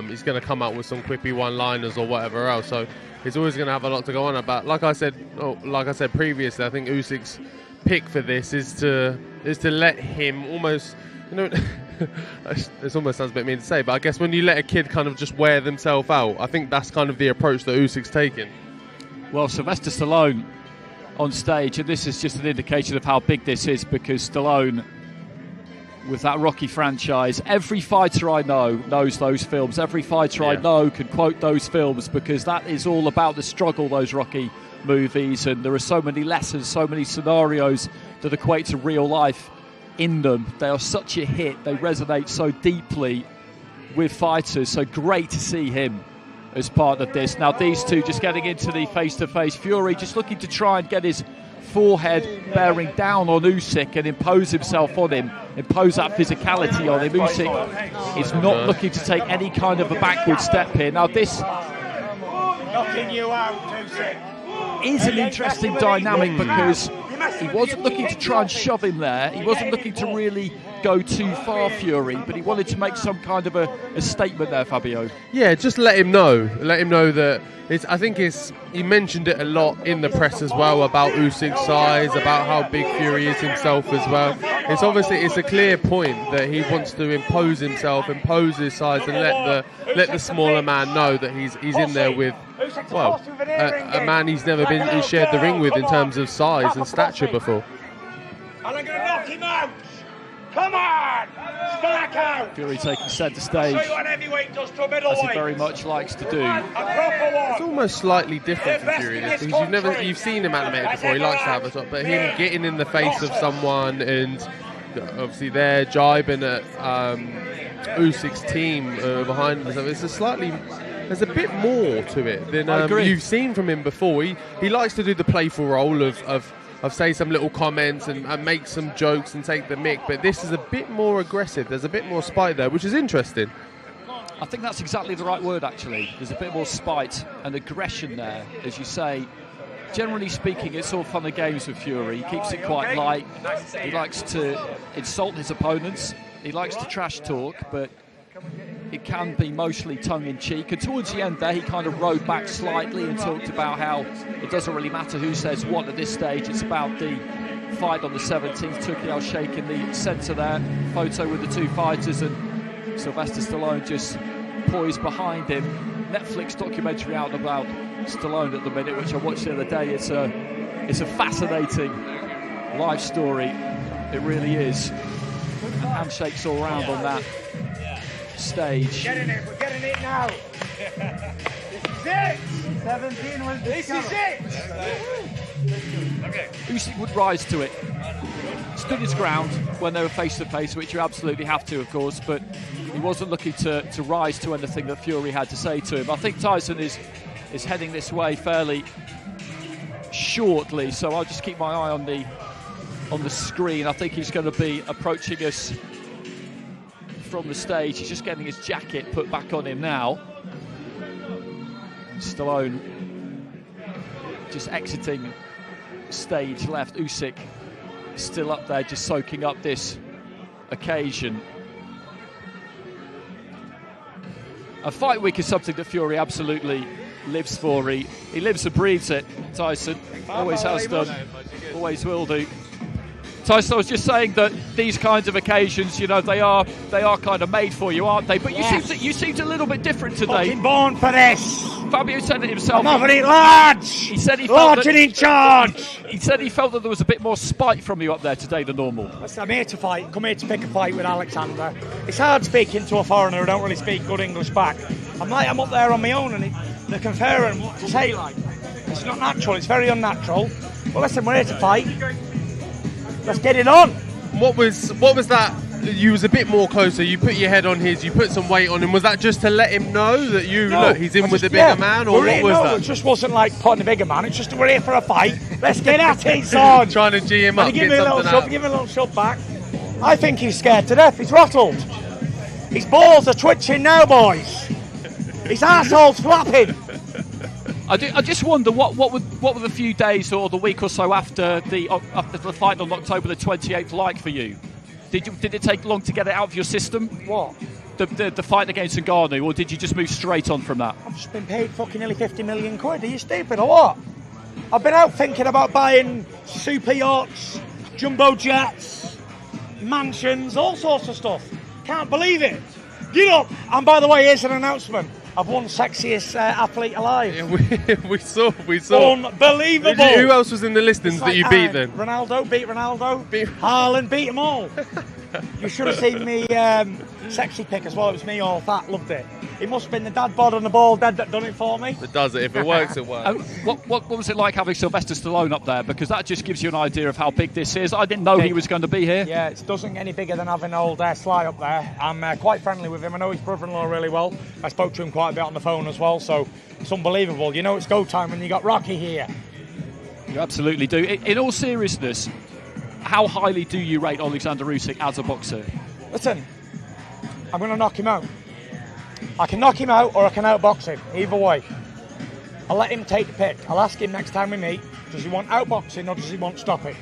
He's going to come out with some quippy one-liners or whatever else. So he's always going to have a lot to go on about. Like I said previously, I think Usyk's pick for this is to let him almost, this almost sounds a bit mean to say, but I guess when you let a kid kind of just wear themselves out, I think that's kind of the approach that Usyk's taking. Well, Sylvester Stallone on stage, and this is just an indication of how big this is, because Stallone, with that Rocky franchise, every fighter I know knows those films. Every fighter I know can quote those films, because that is all about the struggle, those Rocky movies, and there are so many lessons, so many scenarios that equate to real life in them. They are such a hit. They resonate so deeply with fighters. So great to see him as part of this. Now these two just getting into the face-to-face. Fury just looking to try and get his forehead bearing down on Usyk and impose himself on him, impose that physicality on him. Usyk is not looking to take any kind of a backward step here. Now this knocking you out, Usyk, is an interesting dynamic, because he wasn't looking to try and shove him there. He wasn't looking to really go too far, Fury, but he wanted to make some kind of a statement there, Fabio. Yeah, just let him know that he mentioned it a lot in the press as well about Usyk's size, about how big Fury is himself as well. It's a clear point that he wants to impose himself, impose his size, and let the smaller man know that he's in there with, well, a man he's never been shared the ring with in terms of size and stature before. And I'm going to knock him out. Come on! Smack out! Fury taking centre stage, I'll show you what heavyweight does to a as middleweight. he very much likes to do. A proper one. It's almost slightly different for Fury this, because you've seen him animated before. He likes to have a top, but him getting in the face of someone and obviously they're jibing at Usyk's team behind him. There's a bit more to it than you've seen from him before. He likes to do the playful role of say some little comments and make some jokes and take the mick, but this is a bit more aggressive. There's a bit more spite there, which is interesting. I think that's exactly the right word, actually. There's a bit more spite and aggression there, as you say. Generally speaking, it's all fun and games with Fury. He keeps it quite light. He likes to insult his opponents. He likes to trash talk, but it can be mostly tongue-in-cheek. And towards the end there, he kind of rode back slightly and talked about how it doesn't really matter who says what at this stage. It's about the fight on the 17th. Tukiel Sheikh in the centre there. Photo with the two fighters, and Sylvester Stallone just poised behind him. Netflix documentary out about Stallone at the minute, which I watched the other day. It's a fascinating life story. It really is. And handshakes all around on that stage. We're getting it now. This is it. 17 was this is it. Okay. Usyk would rise to it. Stood his ground when they were face to face, which you absolutely have to, of course, but he wasn't looking to rise to anything that Fury had to say to him. I think Tyson is heading this way fairly shortly, so I'll just keep my eye on the screen. I think he's going to be approaching us from the stage. He's just getting his jacket put back on him now. Stallone just exiting stage left. Usyk still up there, just soaking up this occasion. A fight week is something that Fury absolutely lives for. He lives and breathes it. Tyson always has done, always will do. Tyson, I was just saying that these kinds of occasions, you know, they are kind of made for you, aren't they? But you seemed a little bit different today. Fucking born for this. Fabio said it himself. I'm having it large. He said he large felt and in charge. He said he felt that there was a bit more spite from you up there today than normal. Listen, I'm here to fight. Come here to pick a fight with Oleksandr. It's hard speaking to a foreigner who don't really speak good English back. I'm up there on my own, and they're conferring what to say. Like, it's not natural. It's very unnatural. Well, listen, we're here to fight. Let's get it on. What was that? You was a bit more closer. You put your head on his. You put some weight on him. Was that just to let him know that look, he's in with the bigger man, or what was that? It just wasn't like putting a bigger man. It's just we're here for a fight. Let's get at it, son. Trying to G him up. Give me a little shove back. I think he's scared to death. He's rattled. His balls are twitching now, boys. His arsehole's flapping. I just wonder what were the few days or the week or so after the fight on October the 28th like for you? Did it take long to get it out of your system? What? The fight against Ngannou, or did you just move straight on from that? I've just been paid fucking nearly 50 million quid. Are you stupid or what? I've been out thinking about buying super yachts, jumbo jets, mansions, all sorts of stuff. Can't believe it. Get up! And by the way, here's an announcement. I've won sexiest athlete alive. Yeah, we saw. Unbelievable. Who else was in the listings that you beat then? Ronaldo, beat Ronaldo. Haaland, beat them all. You should have seen me sexy pick as well. It was me all fat, loved it. It must have been the dad bod and the bald dad that done it for me. It does it. If it works, it works. What was it like having Sylvester Stallone up there? Because that just gives you an idea of how big this is. I didn't know he was going to be here. Yeah, it doesn't get any bigger than having old Sly up there. I'm quite friendly with him. I know his brother-in-law really well. I spoke to him quite a bit on the phone as well, so it's unbelievable. You know it's go time when you got Rocky here. You absolutely do. In all seriousness, how highly do you rate Oleksandr Usyk as a boxer? Listen, I'm going to knock him out. I can knock him out or I can outbox him. Either way. I'll let him take the pick. I'll ask him next time we meet, does he want outboxing or does he want stopping?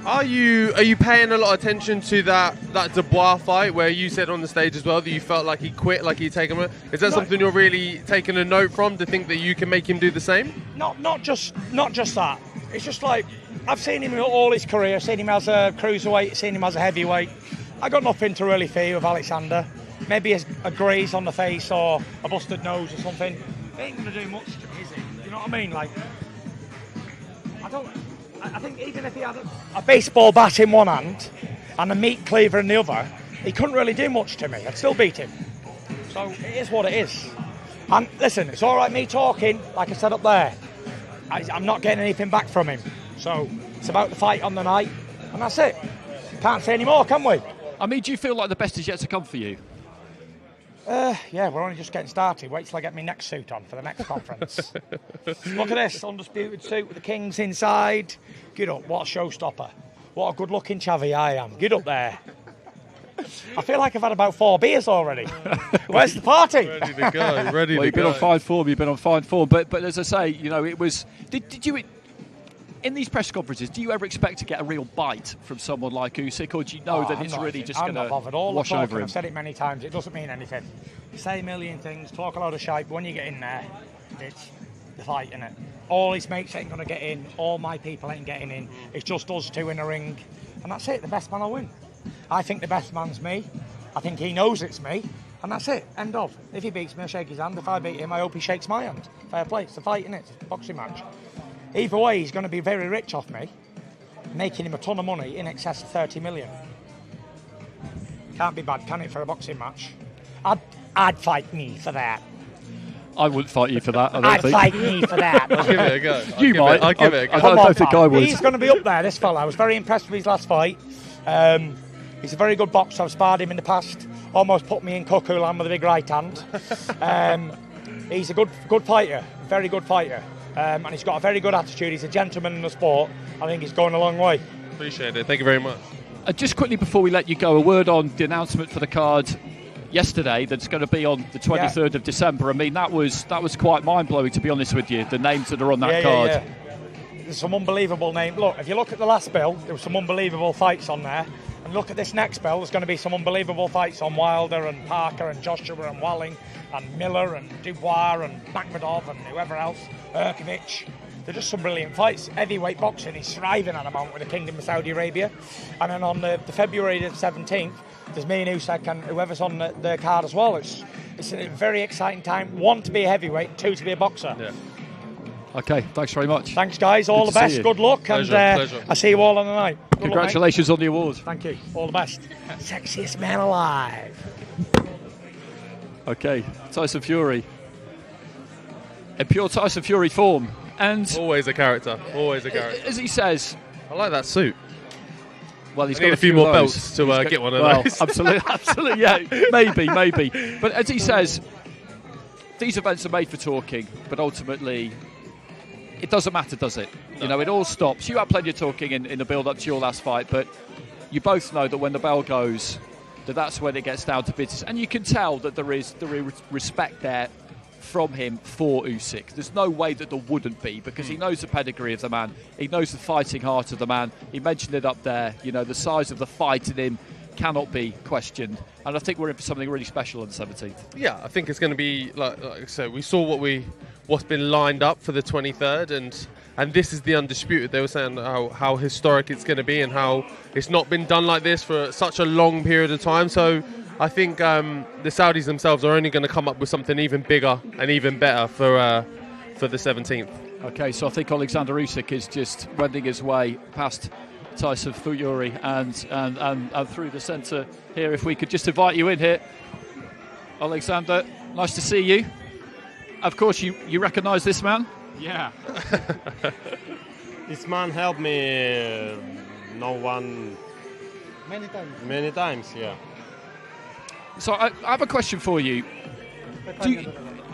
Are you paying a lot of attention to that Dubois fight where you said on the stage as well that you felt like he quit, like he'd taken him? Is that something you're really taking a note from, to think that you can make him do the same? Not just that. It's just like, I've seen him all his career, seen him as a cruiserweight, seen him as a heavyweight. I got nothing to really fear with Oleksandr. Maybe a graze on the face or a busted nose or something. It ain't going to do much to me, is it? You know what I mean? Like, I think even if he had a baseball bat in one hand and a meat cleaver in the other, he couldn't really do much to me. I'd still beat him. So it is what it is. And listen, it's all right me talking, like I said up there. I'm not getting anything back from him. So it's about the fight on the night, and that's it. Can't say any more, can we? I mean, do you feel like the best is yet to come for you? Yeah, we're only just getting started. Wait till I get my next suit on for the next conference. Look at this, undisputed suit with the Kings inside. Get up, what a showstopper. What a good-looking chavvy I am. Get up there. I feel like I've had about 4 beers already. Where's the party? Ready to go, well, you've been on fine form. But as I say, you know, it was... Did you... In these press conferences, do you ever expect to get a real bite from someone like Usyk, or do you know that it's really just going to wash over him? I've said it many times, it doesn't mean anything. You say a million things, talk a load of shite, but when you get in there, it's the fight, innit? All his mates ain't going to get in, all my people ain't getting in, it's just us two in a ring, and that's it, the best man will win. I think the best man's me, I think he knows it's me, and that's it, end of. If he beats me, I shake his hand, if I beat him, I hope he shakes my hand. Fair play, it's a fight, innit? It's a boxing match. Either way, he's going to be very rich off me, making him a ton of money in excess of 30 million. Can't be bad, can it, for a boxing match? I'd fight me for that. I wouldn't fight you for that, I don't I'd think. fight me for that. I'll give it a go. You might. I'll give it a go. I don't think I would. He's going to be up there, this fella. I was very impressed with his last fight. He's a very good boxer. I've sparred him in the past. Almost put me in cuckoo land with a big right hand. He's a good fighter, very good fighter. And he's got a very good attitude. He's a gentleman in the sport. I think he's going a long way. Appreciate it. Thank you very much. Just quickly before we let you go, a word on the announcement for the card yesterday that's going to be on the 23rd of December. I mean, that was quite mind-blowing, to be honest with you, the names that are on that card. Yeah. There's some unbelievable names. Look, if you look at the last bill, there were some unbelievable fights on there. And look at this next bill, there's going to be some unbelievable fights on Wilder and Parker and Joshua and Walling and Miller and Dubois and Makhmedov and whoever else, Urkovic. They're just some brilliant fights. Heavyweight boxing is thriving at the moment with the Kingdom of Saudi Arabia. And then on the February the 17th, there's me and Usyk and whoever's on the card as well. It's a very exciting time. 1, to be a heavyweight, 2, to be a boxer. Yeah. Okay, thanks very much. Thanks, guys. All the best. Good luck. Pleasure, and pleasure. I'll see you all on the night. Good Congratulations on the award. Thank you. All the best. Sexiest man alive. Okay, Tyson Fury. In pure Tyson Fury form. And always a character. Always a character. As he says... I like that suit. Well, he's got a few more belts to get one of those. Absolutely, yeah. Maybe. But as he says, these events are made for talking, but ultimately... It doesn't matter, does it? No. You know, it all stops. You had plenty of talking in the build-up to your last fight, but you both know that when the bell goes, that's when it gets down to business. And you can tell that there is respect there from him for Usyk. There's no way that there wouldn't be, because he knows the pedigree of the man. He knows the fighting heart of the man. He mentioned it up there. You know, the size of the fight in him cannot be questioned. And I think we're in for something really special on the 17th. Yeah, I think it's going to be, like I said, we saw what's been lined up for the 23rd, and this is the undisputed. They were saying how historic it's going to be and how it's not been done like this for such a long period of time. So I think the Saudis themselves are only going to come up with something even bigger and even better for the 17th. Okay, so I think Oleksandr Usyk is just wending his way past Tyson Fury and through the centre here. If we could just invite you in here, Oleksandr, nice to see you. Of course, you recognise this man? Yeah. This man helped me many times, yeah. So I have a question for you.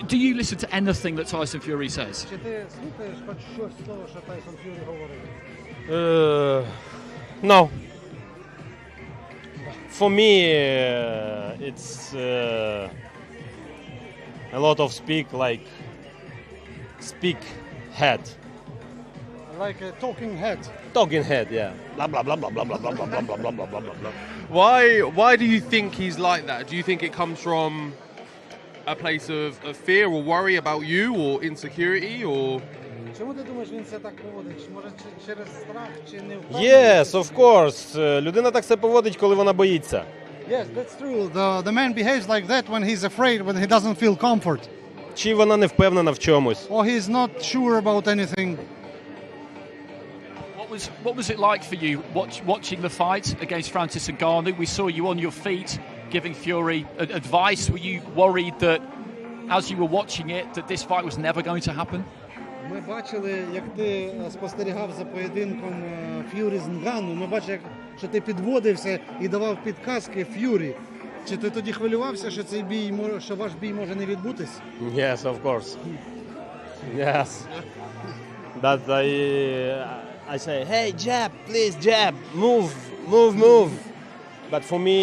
Do you listen to anything that Tyson Fury says? No. For me, it's a lot of speak head. like a talking head. Talking head, yeah. Blah blah blah blah blah blah blah blah blah blah blah blah blah blah. Why do you think he's like that? Do you think it comes from a place of fear or worry about you or insecurity or? Yes, of course. Людина так себе поводить, коли вона боїться. Yes, that's true. The man behaves like that when he's afraid, when he doesn't feel comfort. Чи вона не впевнена в чомусь? Or he's not sure about anything. What was it like for you watching the fight against Francis Ngannou? We saw you on your feet giving Fury advice. Were you worried that as you were watching it that this fight was never going to happen? Ми бачили, як ти спостерігав за поєдинком Ф'юрі з Нгану. Ми бачили, що ти підводився і давав підказки Ф'юрі. Чи ти тоді хвилювався, що цей бій, що ваш бій може не відбутись? Yes, of course. Yes. That I say, hey, jab, please, jab, move. But for me,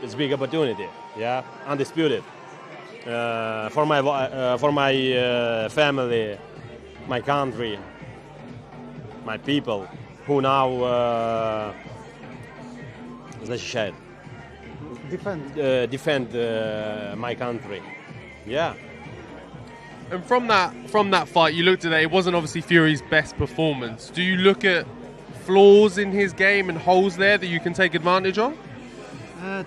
it's big opportunity. Yeah, undisputed. For my family, my country, my people, who now защищает. Defend my country. Yeah. And from that fight, you looked at it. It wasn't obviously Fury's best performance. Do you look at flaws in his game and holes there that you can take advantage of?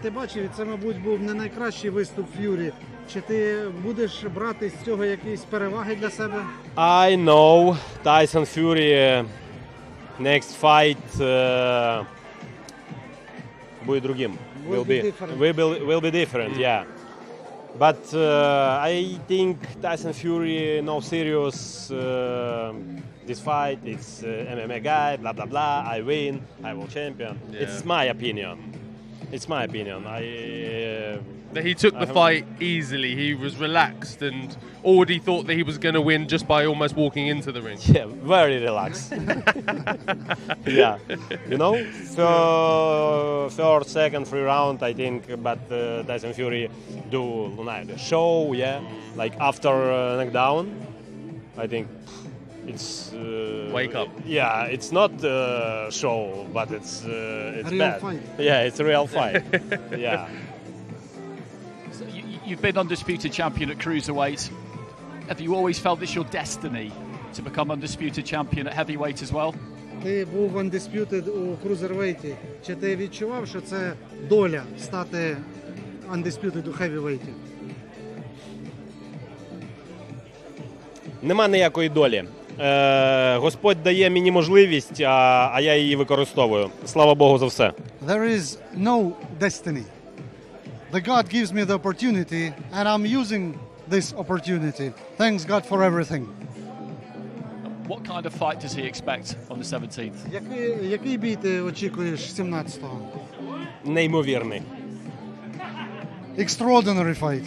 Ти бачив, це, мабуть, був не найкращий виступ Ф'юрі. Чи ти будеш брати з цього якісь переваги для себе? I know Tyson Fury next fight будет другим. Will be different, yeah. But I think Tyson Fury no serious this fight. It's MMA guy, blah blah blah. I win, I will champion. Yeah. It's my opinion. That he took the fight easily. He was relaxed and already thought that he was going to win just by almost walking into the ring. Yeah, very relaxed. Yeah, you know, third, second, free round, I think. But Tyson Fury do the show, yeah. Like after knockdown, I think it's wake up. Yeah, it's not a show, but it's a real bad. Fight. Yeah, it's a real fight. Yeah. So you've been undisputed champion at cruiserweight. Have you always felt this your destiny to become undisputed champion at heavyweight as well? Ти був undisputed у крузервейті. Чи ти відчував, що це доля стати undisputed у хевівейті? Нема ніякої долі. Господь дає мені можливість, а я її використовую. Слава Богу за все. There is no destiny. The God gives me the opportunity and I'm using this opportunity. Thanks God for everything. What kind of fight does he expect on the 17th? Який бій ти очікуєш 17-го? Неймовірний. Extraordinary fight.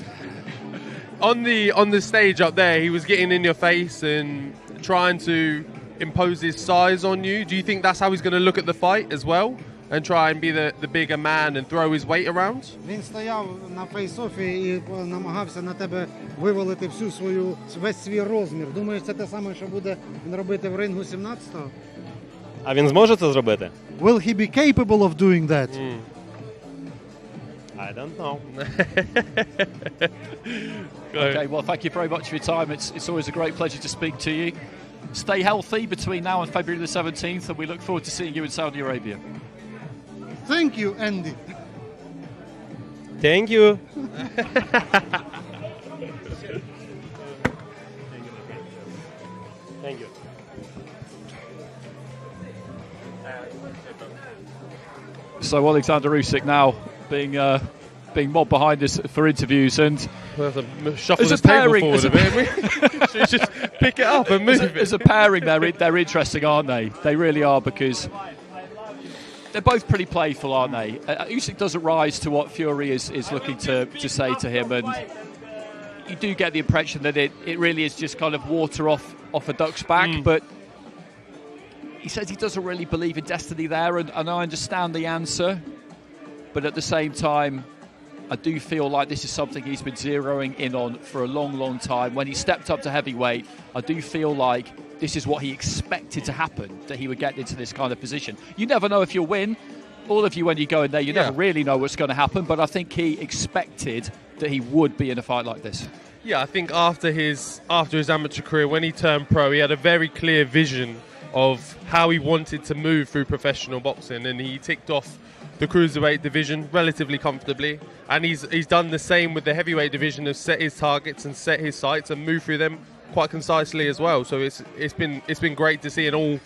On the stage up there, he was getting in your face and trying to impose his size on you. Do you think that's how he's going to look at the fight as well? And try and be the bigger man and throw his weight around? Він стояв на фейс-офі і намагався на тебе вивалити весь свій розмір. Думаєш, це те саме, що буде він робити в рингу 17-го? А він зможе це зробити? Will he be capable of doing that? I don't know. Okay, well, thank you very much for your time. It's always a great pleasure to speak to you. Stay healthy between now and February the 17th, and we look forward to seeing you in Saudi Arabia. Thank you, Andy. Thank you. Thank you. So Oleksandr Usyk now being mobbed behind us for interviews, and we'll have to shuffle this table forward a bit. Should we just pick it up and move it? As a pairing, they're interesting, aren't they? They really are, because they're both pretty playful, aren't they? Usyk doesn't rise to what Fury is looking to say to him, and you do get the impression that it really is just kind of water off a duck's back, but he says he doesn't really believe in destiny there, and I understand the answer, but at the same time, I do feel like this is something he's been zeroing in on for a long, long time. When he stepped up to heavyweight, I do feel like this is what he expected to happen, that he would get into this kind of position. You never know if you'll win. All of you, when you go in there, you never really know what's going to happen, but I think he expected that he would be in a fight like this. Yeah, I think after his amateur career, when he turned pro, he had a very clear vision of how he wanted to move through professional boxing, and he ticked off the cruiserweight division relatively comfortably, and he's done the same with the heavyweight division, of set his targets and set his sights and move through them quite concisely as well. So it's been great to see, and all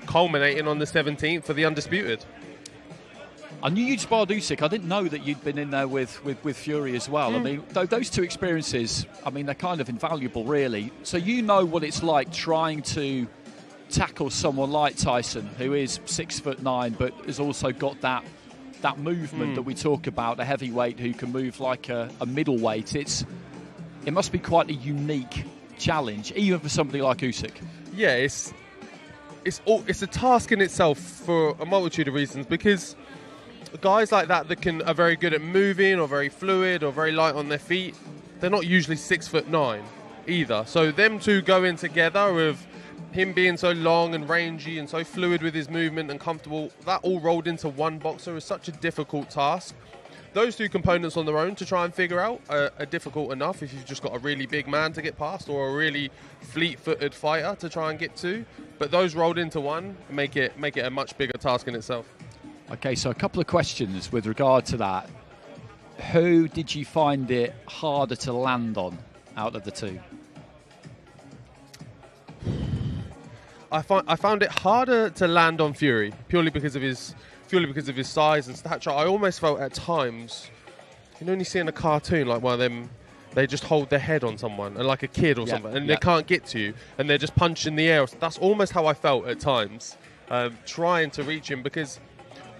culminating on the 17th for the undisputed. I knew you'd sparred Usyk. I didn't know that you'd been in there with Fury as well. I mean, those two experiences, I mean, they're kind of invaluable, really. So you know what it's like trying to tackle someone like Tyson, who is 6'9", but has also got that movement that we talk about, a heavyweight who can move like a middleweight. It must be quite a unique challenge, even for somebody like Usyk. Yeah, it's a task in itself for a multitude of reasons, because guys like that are very good at moving, or very fluid, or very light on their feet, they're not usually 6'9" either. So them two going together with him being so long and rangy and so fluid with his movement and comfortable, that all rolled into one boxer is such a difficult task. Those two components on their own to try and figure out are difficult enough if you've just got a really big man to get past, or a really fleet-footed fighter to try and get to. But those rolled into one make it a much bigger task in itself. Okay, so a couple of questions with regard to that. Who did you find it harder to land on out of the two? I found it harder to land on Fury purely because of his size and stature. I almost felt at times, you know, when you see in a cartoon like one of them, they just hold their head on someone, and like a kid or something, and they can't get to you, and they're just punching the air. That's almost how I felt at times, trying to reach him, because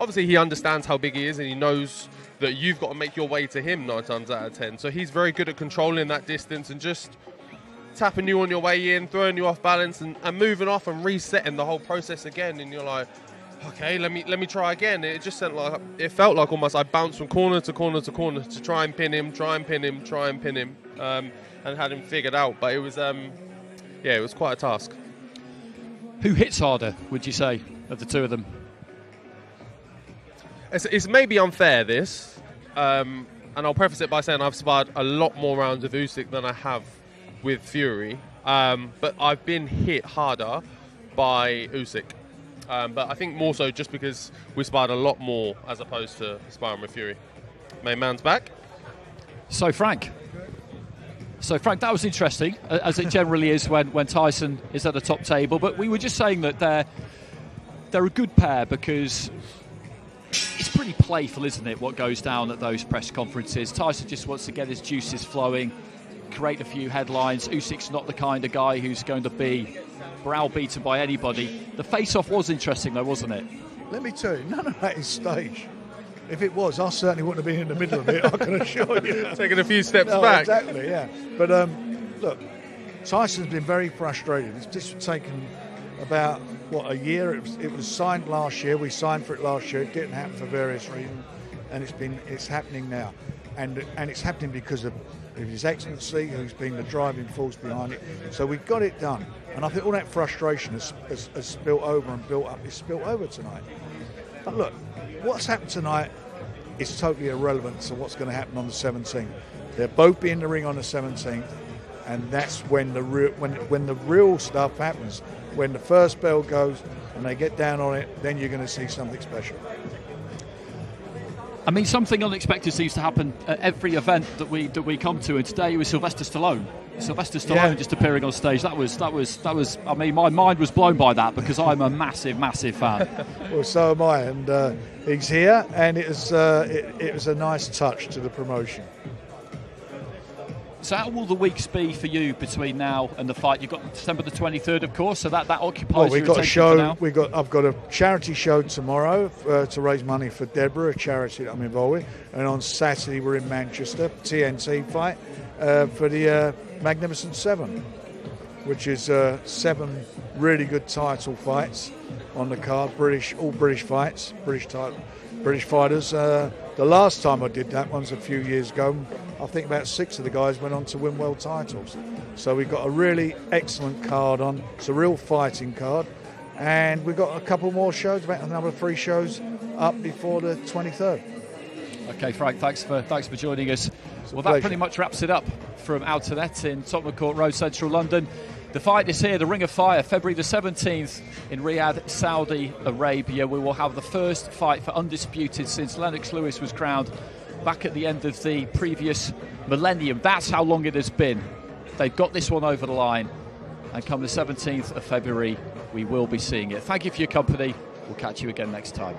obviously he understands how big he is, and he knows that you've got to make your way to him 9 times out of 10. So he's very good at controlling that distance and just tapping you on your way in, throwing you off balance, and moving off and resetting the whole process again. And you're like, okay, let me try again. It felt like almost I bounced from corner to corner to corner to try and pin him, and had him figured out. But it was, it was quite a task. Who hits harder, would you say, of the two of them? It's maybe unfair, this, and I'll preface it by saying I've sparred a lot more rounds with Usyk than I have with Fury, but I've been hit harder by Usyk. But I think more so just because we sparred a lot more as opposed to sparring with Fury. Main man's back. So Frank, that was interesting, as it generally is when Tyson is at the top table. But we were just saying that they're a good pair because it's pretty playful, isn't it, what goes down at those press conferences. Tyson just wants to get his juices flowing, create a few headlines. Usyk's not the kind of guy who's going to be browbeaten by anybody. The face-off was interesting, though, wasn't it? Let me tell you, none of that is staged. If it was, I certainly wouldn't have been in the middle of it, I can assure you. Taking a few steps back. Exactly, yeah. But look, Tyson's been very frustrated. It's just taken about, a year? It was signed last year. We signed for it last year. It didn't happen for various reasons, and it's happening now. And it's happening because of His Excellency, who's been the driving force behind it. So we've got it done. And I think all that frustration has spilt over and built up. It's spilt over tonight. But look, what's happened tonight is totally irrelevant to what's going to happen on the 17th. They'll both be in the ring on the 17th, and that's when the real stuff happens. When the first bell goes and they get down on it, then you're going to see something special. I mean, something unexpected seems to happen at every event that we come to, and today was Sylvester Stallone. Just appearing on stage. That was. I mean, my mind was blown by that because I'm a massive fan. Well, so am I, and he's here, and it was a nice touch to the promotion. So how will the weeks be for you between now and the fight? You've got December the 23rd, of course, so that occupies your attention for now. I've got a charity show tomorrow to raise money for Deborah, a charity that I'm involved with. And on Saturday we're in Manchester, TNT fight for the Magnificent Seven, which is 7 really good title fights on the card. All British fights, British fighters. The last time I did that one's a few years ago. I think about 6 of the guys went on to win world titles. So we've got a really excellent card on. It's a real fighting card. And we've got a couple more shows, about another 3 shows up before the 23rd. Okay, Frank, thanks for joining us. Well, that pretty much wraps it up from Outernet in Tottenham Court Road, central London. The fight is here, the Ring of Fire, February the 17th in Riyadh, Saudi Arabia. We will have the first fight for Undisputed since Lennox Lewis was crowned back at the end of the previous millennium. That's how long it has been. They've got this one over the line. And come the 17th of February, we will be seeing it. Thank you for your company. We'll catch you again next time.